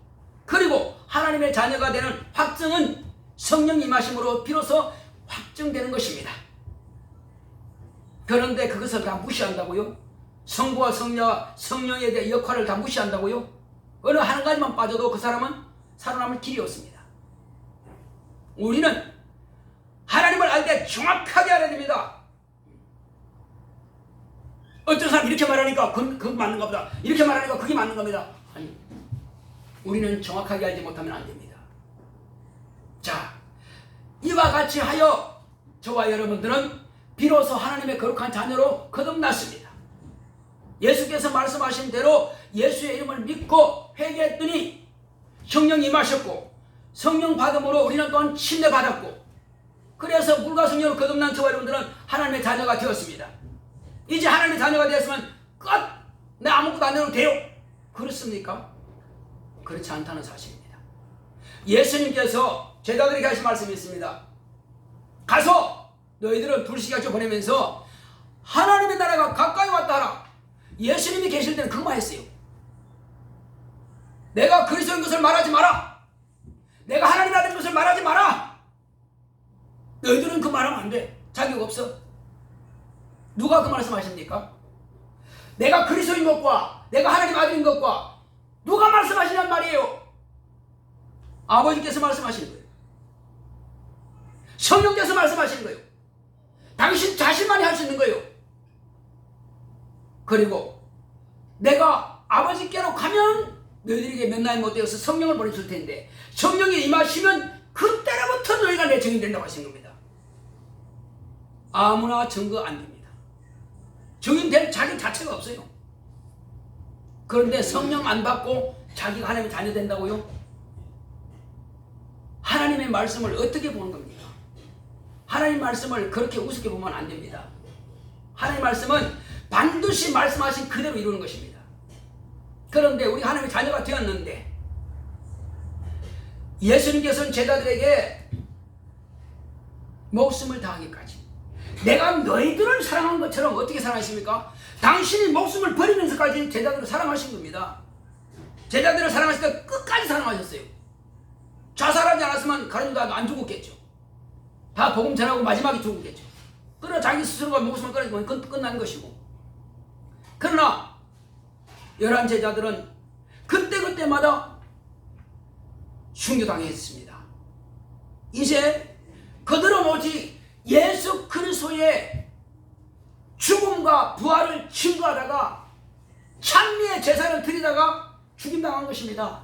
그리고 하나님의 자녀가 되는 확증은 성령 임하심으로 비로소 확정되는 것입니다. 그런데 그것을 다 무시한다고요? 성부와 성령에 대한 역할을 다 무시한다고요? 어느 한 가지만 빠져도 그 사람은 살아남을 길이 없습니다. 우리는 하나님을 알 때 정확하게 알아야 됩니다. 어떤 사람 이렇게 말하니까 그건 맞는가 보다, 이렇게 말하니까 그게 맞는 겁니다. 아니, 우리는 정확하게 알지 못하면 안 됩니다. 자, 이와 같이 하여 저와 여러분들은 비로소 하나님의 거룩한 자녀로 거듭났습니다. 예수께서 말씀하신 대로 예수의 이름을 믿고 회개했더니 성령이 임하셨고, 성령 받음으로 우리는 또한 침례받았고, 그래서 물과 성령으로 거듭난 저와 여러분들은 하나님의 자녀가 되었습니다. 이제 하나님의 자녀가 되었으면 끝! 내 아무것도 안 해도 돼요. 그렇습니까? 그렇지 않다는 사실입니다. 예수님께서 제자들에게 하신 말씀이 있습니다. 가서 너희들은 불시각조 보내면서 하나님의 나라가 가까이 왔다 하라. 예수님이 계실 때는 그만 했어요. 내가 그리스도인 것을 말하지 마라. 내가 하나님 아들인 것을 말하지 마라. 너희들은 그 말하면 안 돼. 자격 없어. 누가 그 말씀하십니까? 내가 그리스도인 것과 내가 하나님 아들인 것과 누가 말씀하시냔 말이에요. 아버지께서 말씀하시는 거예요. 성령께서 말씀하시는 거예요. 당신 자신만이 할 수 있는 거예요. 그리고 내가 아버지께로 가면 너희들에게 몇 날 못 되어서 성령을 보내줄 텐데, 성령이 임하시면 그때로부터 너희가 내 증인 된다고 하신 겁니다. 아무나 증거 안 됩니다. 증인 될 자격 자체가 없어요. 그런데 성령 안 받고 자기가 하나님의 자녀 된다고요? 하나님의 말씀을 어떻게 보는 겁니까? 하나님 말씀을 그렇게 우습게 보면 안 됩니다. 하나님 말씀은 반드시 말씀하신 그대로 이루는 것입니다. 그런데 우리 하나님의 자녀가 되었는데, 예수님께서는 제자들에게 목숨을 다하기까지, 내가 너희들을 사랑한 것처럼 어떻게 사랑하십니까? 당신이 목숨을 버리면서까지 제자들을 사랑하신 겁니다. 제자들을 사랑하실 때 끝까지 사랑하셨어요. 자살하지 않았으면 가룟유다도 안 죽었겠죠. 다 복음 전하고 마지막에 죽었겠죠. 그러나 자기 스스로가 목숨을 끊으면 끝난 것이고, 그러나 11 제자들은 그때그때마다 순교당했습니다. 이제 그들은 오직 예수 그리스도의 죽음과 부활을 증거하다가 찬미의 제사를 드리다가 죽임당한 것입니다.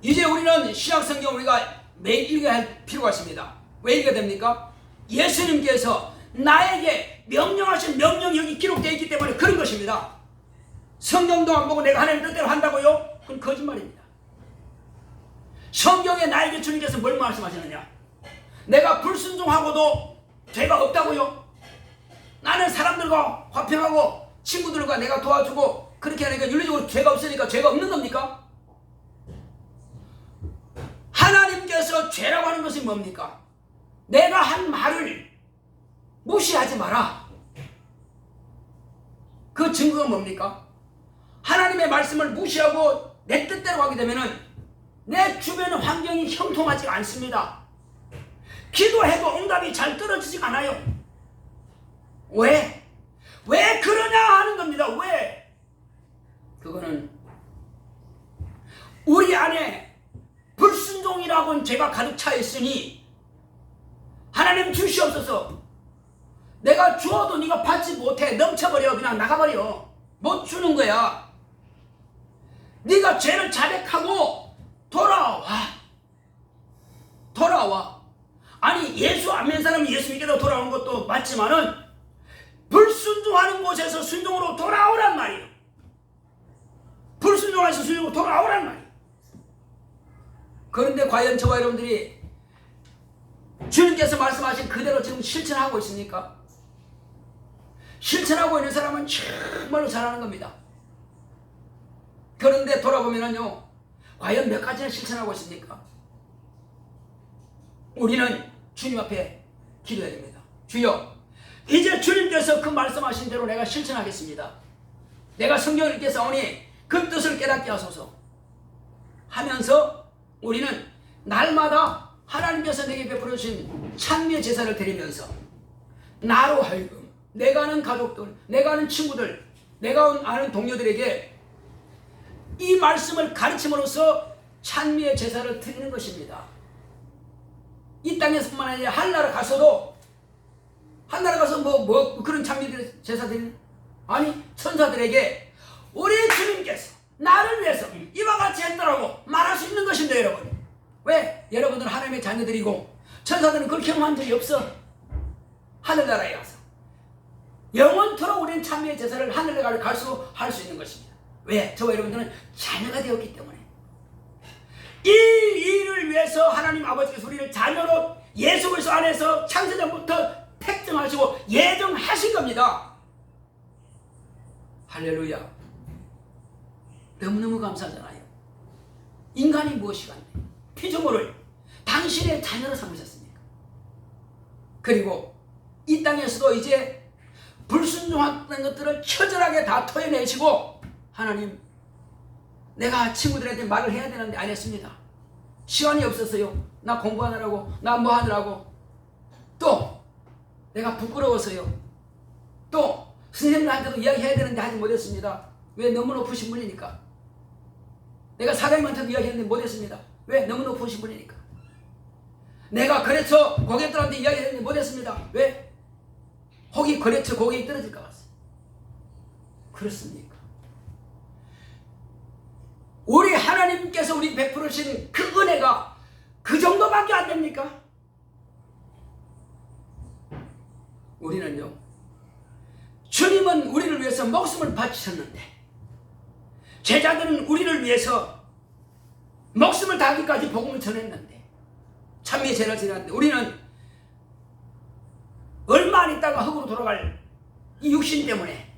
이제 우리는 신약성경 우리가 매일 읽어야 할 필요가 있습니다. 왜 읽어야 됩니까? 예수님께서 나에게 명령하신 명령이 여기 기록되어 있기 때문에 그런 것입니다. 성경도 안 보고 내가 하나님 뜻대로 한다고요? 그건 거짓말입니다. 성경에 나에게 주님께서 뭘 말씀하시느냐? 내가 불순종하고도 죄가 없다고요? 나는 사람들과 화평하고 친구들과 내가 도와주고 그렇게 하니까 윤리적으로 죄가 없으니까 죄가 없는 겁니까? 하나님께서 죄라고 하는 것이 뭡니까? 내가 한 말을 무시하지 마라. 그 증거가 뭡니까? 하나님의 말씀을 무시하고 내 뜻대로 하게 되면은 내 주변의 환경이 형통하지 않습니다. 기도해도 응답이 잘 떨어지지 않아요. 왜? 왜 그러냐 하는 겁니다. 왜? 그거는 우리 안에 불순종이라고는 죄가 가득 차 있으니 하나님 주시옵소서. 내가 주어도 네가 받지 못해. 넘쳐버려. 그냥 나가버려. 못 주는 거야. 네가 죄를 자백하고 돌아와. 아니 예수 안 믿는 사람이 예수 믿게 돌아오는 것도 맞지만은 불순종하는 곳에서 순종으로 돌아오란 말이에요. 불순종해서 순종으로 돌아오란 말이에요. 그런데 과연 저와 여러분들이 주님께서 말씀하신 그대로 지금 실천하고 있습니까? 실천하고 있는 사람은 정말로 잘하는 겁니다. 그런데 돌아보면은요, 과연 몇 가지나 실천하고 있습니까? 우리는 주님 앞에 기도해야 됩니다. 주여, 이제 주님께서 그 말씀하신 대로 내가 실천하겠습니다. 내가 성경을 읽겠사오니 그 뜻을 깨닫게 하소서 하면서 우리는 날마다 하나님께서 내게 베풀어 주신 찬미의 제사를 드리면서 나로 하여금 내가 아는 가족들, 내가 아는 친구들, 내가 아는 동료들에게 이 말씀을 가르침으로써 찬미의 제사를 드리는 것입니다. 이 땅에서뿐만 아니라 한나라 가서도, 한나라 가서 뭐 그런 찬미 제사 드리는, 아니 천사들에게 우리 주님께서 나를 위해서 이와 같이 했더라고 말할 수 있는 것인데 여러분. 왜? 여러분들은 하나님의 자녀들이고 천사들은 그렇게 경험한 적이 없어. 하늘나라에 가서 영원토록 우리는 참여의 제사를 하늘나라를 할 수 있는 것입니다. 왜? 저와 여러분들은 자녀가 되었기 때문에. 이 일을 위해서 하나님 아버지께서 우리를 자녀로 예수 그리스도 안에서 창세전부터 택정하시고 예정하신 겁니다. 할렐루야. 너무너무 감사하잖아요. 인간이 무엇이간데 피조물을 당신의 자녀로 삼으셨습니까? 그리고 이 땅에서도 이제 불순종했던 것들을 처절하게 다 토해내시고 하나님, 내가 친구들한테 말을 해야 되는데 안 했습니다. 시간이 없었어요. 나 공부하느라고, 나 뭐 하느라고. 또 내가 부끄러워서요. 또 선생님한테도 이야기해야 되는데 하지 못했습니다. 왜? 너무 높으신 분이니까. 내가 사장님한테도 이야기했는데 못했습니다. 왜? 너무 높으신 분이니까. 내가 거래처 고객들한테 이야기했는데 못했습니다. 왜? 혹이 거래처 고객이 떨어질까 봐. 그렇습니까? 우리 하나님께서 우리 베풀으신 그 은혜가 그 정도밖에 안 됩니까? 우리는요, 주님은 우리를 위해서 목숨을 바치셨는데 제자들은 우리를 위해서 목숨을 다하기까지 복음을 전했는데, 참미의 제사를 지냈는데 우리는 얼마 안 있다가 흙으로 돌아갈 이 육신 때문에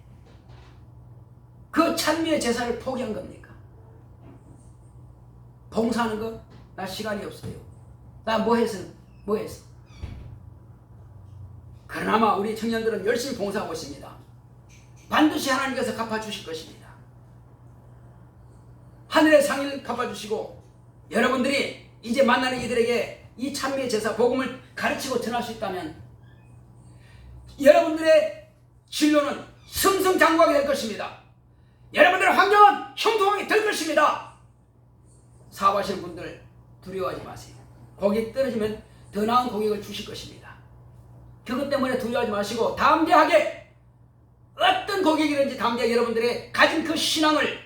그 찬미의 제사를 포기한 겁니까? 봉사하는 거? 나 시간이 없어요. 나 뭐 했어? 그나마 우리 청년들은 열심히 봉사하고 있습니다. 반드시 하나님께서 갚아주실 것입니다. 하늘의 상을 갚아주시고 여러분들이 이제 만나는 이들에게 이 찬미의 제사 복음을 가르치고 전할 수 있다면 여러분들의 진로는 승승장구하게 될 것입니다. 여러분들의 환경은 형통하게 될 것입니다. 사업하시는 분들 두려워하지 마세요. 고객 떨어지면 더 나은 고객을 주실 것입니다. 그것 때문에 두려워하지 마시고 담대하게, 어떤 고객이든지 담대하게 여러분들의 가진 그 신앙을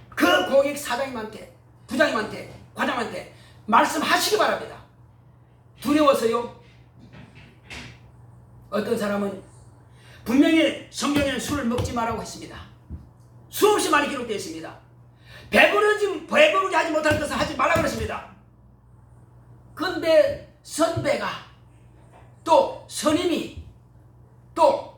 그 고객 사장님한테, 부장님한테, 과장한테 말씀하시기 바랍니다. 두려워서요. 어떤 사람은 분명히 성경에는 술을 먹지 말라고 했습니다. 수없이 많이 기록되어 있습니다. 배부르지 하지 못할 것을 하지 말라고 그랬습니다. 근데 선배가, 또 선임이, 또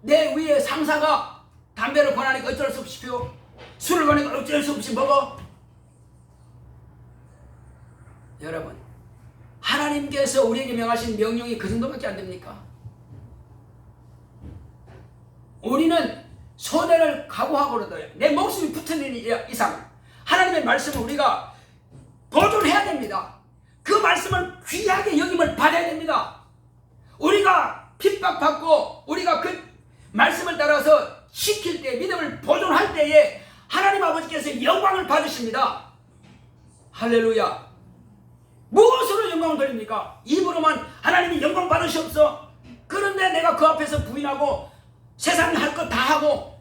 내 위에 상사가 담배를 권하니까 어쩔 수 없이 피워, 술을 권하니까 어쩔 수 없이 먹어. 여러분, 하나님께서 우리에게 명하신 명령이 그 정도밖에 안 됩니까? 우리는 손해를 각오하고라도 내 목숨이 붙는 이상 하나님의 말씀을 우리가 보존해야 됩니다. 그 말씀을 귀하게 여김을 받아야 됩니다. 우리가 핍박받고 우리가 그 말씀을 따라서 지킬 때, 믿음을 보존할 때에 하나님 아버지께서 영광을 받으십니다. 할렐루야. 무엇으로 영광을 돌립니까? 입으로만 하나님이 영광 받으시옵소. 그런데 내가 그 앞에서 부인하고 세상 할 것 다 하고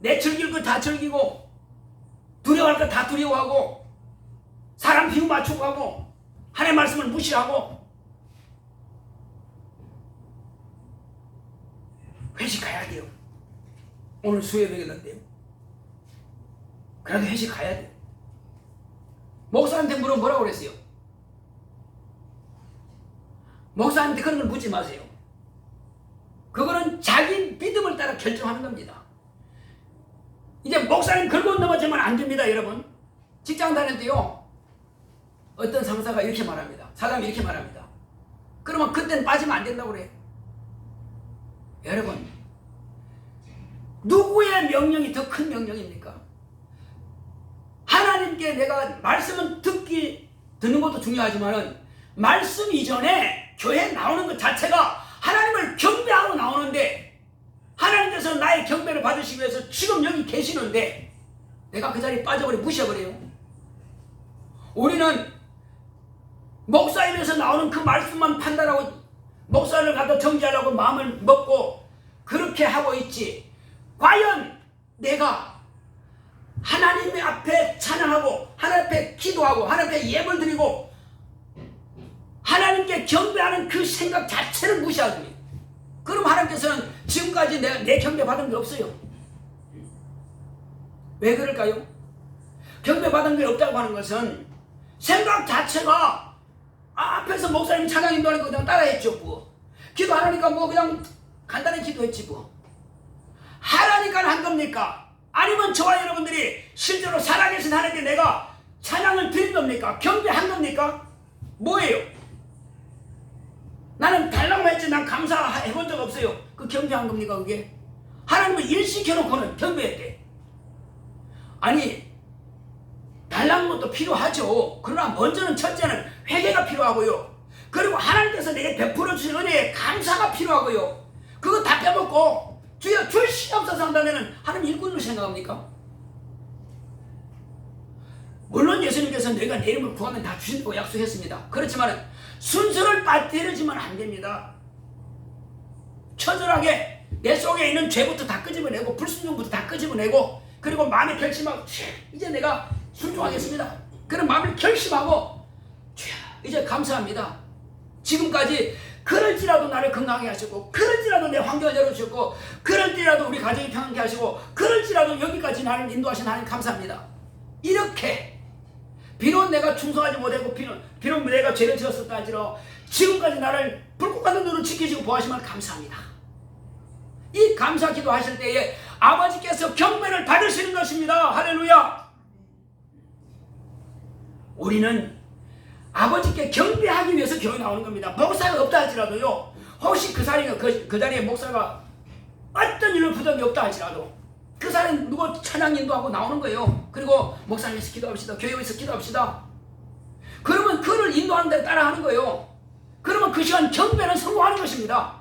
내 즐길 것 다 즐기고 두려워할 것 다 두려워하고 사람 비유 맞추고 하고 하나님의 말씀을 무시하고 회식 가야 돼요. 오늘 수요일이겠는데요. 그래도 회식 가야 돼요. 목사한테 물어보면 뭐라고 그랬어요? 목사한테 그런 걸 묻지 마세요. 그거는 자기 믿음을 따라 결정하는 겁니다. 이제 목사님 걸고 넘어지면 안 됩니다, 여러분. 직장 다니는데요, 어떤 상사가 이렇게 말합니다. 사람이 이렇게 말합니다. 그러면 그때는 빠지면 안 된다고 그래요. 여러분, 누구의 명령이 더 큰 명령입니까? 하나님께 내가 말씀은 듣는 것도 중요하지만은 말씀 이전에 교회에 나오는 것 자체가 하나님을 경배하고 나오는데, 하나님께서 나의 경배를 받으시기 위해서 지금 여기 계시는데 내가 그 자리에 빠져버려 무시해버려요. 우리는 목사님에서 나오는 그 말씀만 판단하고 목사를 갖다 정지하려고 마음을 먹고 그렇게 하고 있지, 과연 내가 하나님 앞에 찬양하고 하나님 앞에 기도하고 하나님 앞에 예물 드리고 하나님께 경배하는 그 생각 자체를 무시하더니, 그럼 하나님께서는 지금까지 내 경배 받은 게 없어요. 왜 그럴까요? 경배 받은 게 없다고 하는 것은 생각 자체가 앞에서 목사님 찬양 인도하는 거 그냥 따라했죠. 뭐 기도하라니까 뭐 그냥 간단히 기도했지 뭐. 하라니까 한 겁니까? 아니면 저와 여러분들이 실제로 살아계신 하나님께 내가 찬양을 드린 겁니까? 경배한 겁니까? 뭐예요? 나는 달라고 했지 난 감사해본 적 없어요. 그 경배한 겁니까 그게? 하나님을 일시켜놓고는 경배했대. 아니 달라는 것도 필요하죠. 그러나 먼저는 첫째는 회개가 필요하고요. 그리고 하나님께서 내게 베풀어 주신 은혜에 감사가 필요하고요. 그거 다 빼먹고 주여 주시옵소서 한다면 하나님 일꾼으로 생각합니까? 물론 예수님께서 내가 내 이름을 구하면 다 주신다고 약속했습니다. 그렇지만 순서를 빠뜨려지면 안 됩니다. 처절하게 내 속에 있는 죄부터 다 끄집어내고 불순종부터 다 끄집어내고 그리고 마음에 결심하고 이제 내가 순종하겠습니다. 그런 마음을 결심하고 이제 감사합니다. 지금까지 그럴지라도 나를 건강하게 하시고 그럴지라도 내 환경을 열어주셨고 그럴지라도 우리 가정이 평안하게 하시고 그럴지라도 여기까지 나를 인도하신 하나님 감사합니다. 이렇게 비록 내가 충성하지 못하고 비록 내가 죄를 지었었다 할지라도 지금까지 나를 불꽃 같은 눈으로 지키시고 보호하시면 감사합니다. 이 감사 기도 하실 때에 아버지께서 경배를 받으시는 것입니다. 할렐루야. 우리는 아버지께 경배하기 위해서 교회 나오는 겁니다. 목사가 없다 할지라도요. 혹시 그 자리에 목사가 어떤 일을 부담이 없다 할지라도 그 자리에 누구 찬양 인도하고 나오는 거예요. 그리고 목사님에서 기도합시다. 교회에서 기도합시다. 그러면 그를 인도하는 대로 따라하는 거예요. 그러면 그 시간 경배는 성공하는 것입니다.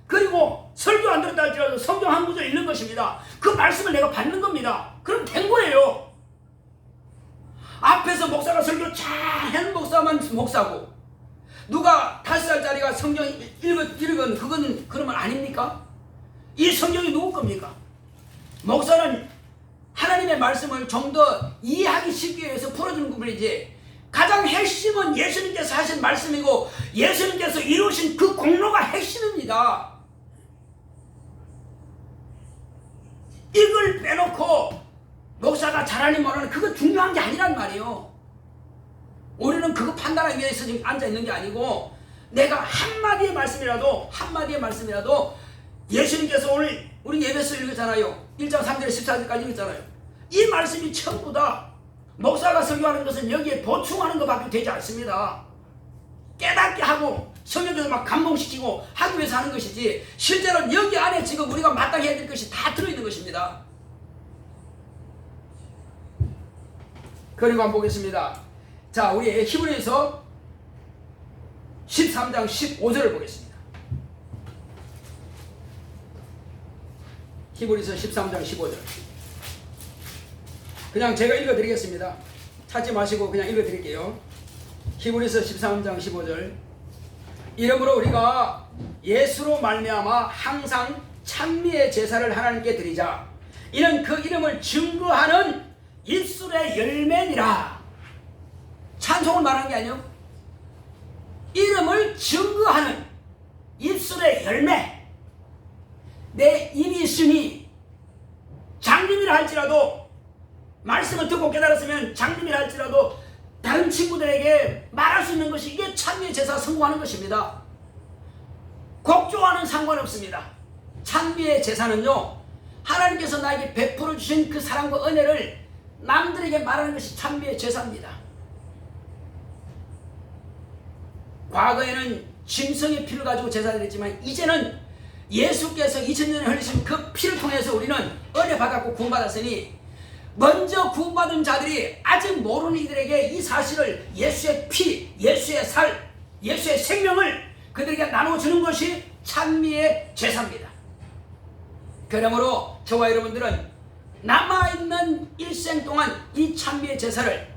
그리고 설교 안 들었다 할지라도 성경 한 구절 읽는 것입니다. 그 말씀을 내가 받는 겁니다. 그럼 된 거예요. 앞에서 목사가 설교 잘하는 목사만 목사고 누가 5살짜리가 성경 읽은 그건 그러면 아닙니까? 이 성경이 누구 겁니까? 목사는 하나님의 말씀을 좀 더 이해하기 쉽기 위해서 풀어주는 부분이지 가장 핵심은 예수님께서 하신 말씀이고 예수님께서 이루신 그 공로가 핵심입니다. 이걸 빼놓고 목사가 잘하니 뭐라니 그거 중요한 게 아니란 말이에요. 우리는 그거 판단하기 위해서 지금 앉아있는 게 아니고 내가 한마디의 말씀이라도 예수님께서 오늘 우리 예배서 읽었잖아요. 1장 3절에 14절까지 읽었잖아요. 이 말씀이 전부 다 목사가 설교하는 것은 여기에 보충하는 것밖에 되지 않습니다. 깨닫게 하고 성령께서 막 감동시키고 하기 위해서 하는 것이지 실제로 여기 안에 지금 우리가 마땅히 해야 될 것이 다 들어있는 것입니다. 그리고 한번 보겠습니다. 자, 우리 히브리서 13장 15절을 보겠습니다. 히브리서 13장 15절. 그냥 제가 읽어드리겠습니다. 찾지 마시고 그냥 읽어드릴게요. 히브리서 13장 15절. 이러므로 우리가 예수로 말미암아 항상 찬미의 제사를 하나님께 드리자. 이는 그 이름을 증거하는 입술의 열매니라. 찬송을 말하는 게 아니요. 이름을 증거하는 입술의 열매. 내 입이 있으니 장님이라 할지라도 말씀을 듣고 깨달았으면 장님이라 할지라도 다른 친구들에게 말할 수 있는 것이 이게 찬미의 제사 성공하는 것입니다. 곡조와는 상관없습니다. 찬미의 제사는요 하나님께서 나에게 베풀어 주신 그 사랑과 은혜를 남들에게 말하는 것이 찬미의 제사입니다. 과거에는 짐승의 피를 가지고 제사를 했지만 이제는 예수께서 2000년에 흘리신 그 피를 통해서 우리는 은혜 받았고 구원받았으니 먼저 구원받은 자들이 아직 모르는 이들에게 이 사실을 예수의 피, 예수의 살, 예수의 생명을 그들에게 나눠주는 것이 찬미의 제사입니다. 그러므로 저와 여러분들은 남아있는 일생 동안 이 찬미의 제사를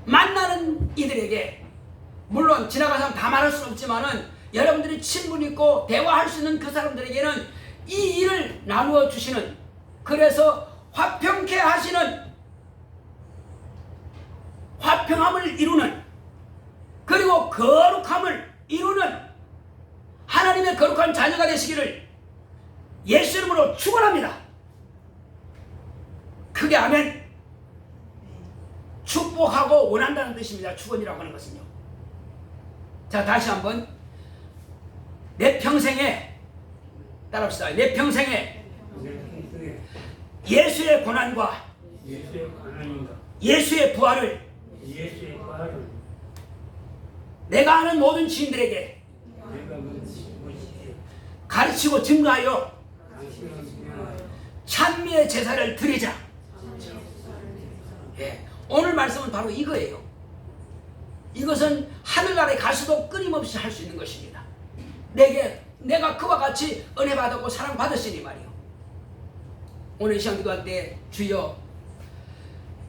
만나는 이들에게 물론 지나간 사람 다 말할 수는 없지만은 여러분들이 친분 있고 대화할 수 있는 그 사람들에게는 이 일을 나누어 주시는 그래서 화평케 하시는, 화평함을 이루는, 그리고 거룩함을 이루는 하나님의 거룩한 자녀가 되시기를 예수 이름으로 축원합니다. 크게 아멘. 축복하고 원한다는 뜻입니다. 축원이라고 하는 것은요. 자, 다시 한번 내 평생에, 따라합시다. 내 평생에 예수의 고난과 예수의 부활을 내가 아는 모든 지인들에게 가르치고 증거하여 찬미의 제사를 드리자. 예, 오늘 말씀은 바로 이거예요. 이것은 하늘나라에 가서도 끊임없이 할 수 있는 것입니다. 내가 그와 같이 은혜 받았고 사랑 받으시니 말이요. 오늘 이 시간 기도할 때 주여,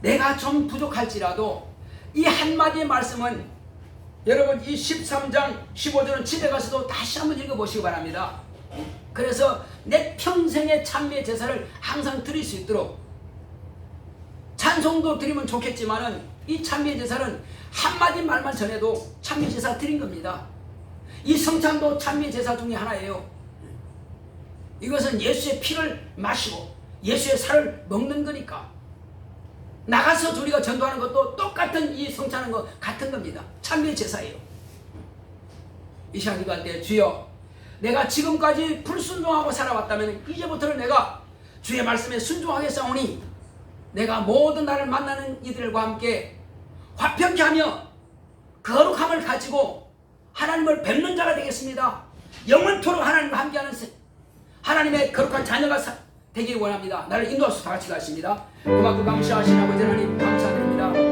내가 좀 부족할지라도 이 한마디의 말씀은 여러분 이 13장 15절은 집에 가서도 다시 한번 읽어보시기 바랍니다. 그래서 내 평생의 찬미의 제사를 항상 드릴 수 있도록, 찬송도 드리면 좋겠지만은 이 찬미의 제사는 한마디 말만 전해도 찬미의 제사 드린 겁니다. 이 성찬도 찬미의 제사 중에 하나예요. 이것은 예수의 피를 마시고 예수의 살을 먹는 거니까. 나가서 우리가 전도하는 것도 똑같은 이 성찬하는 것 같은 겁니다. 찬미의 제사예요. 이 시간 기도할 때 주여, 내가 지금까지 불순종하고 살아왔다면 이제부터는 내가 주의 말씀에 순종하겠사오니 내가 모든 나를 만나는 이들과 함께 화평케 하며 거룩함을 가지고 하나님을 뵙는 자가 되겠습니다. 영원토록 하나님과 함께하는 하나님의 거룩한 자녀가 되길 원합니다. 나를 인도하소서. 다 같이 가십니다. 그만큼 감사하신 아버지 하나님 감사드립니다.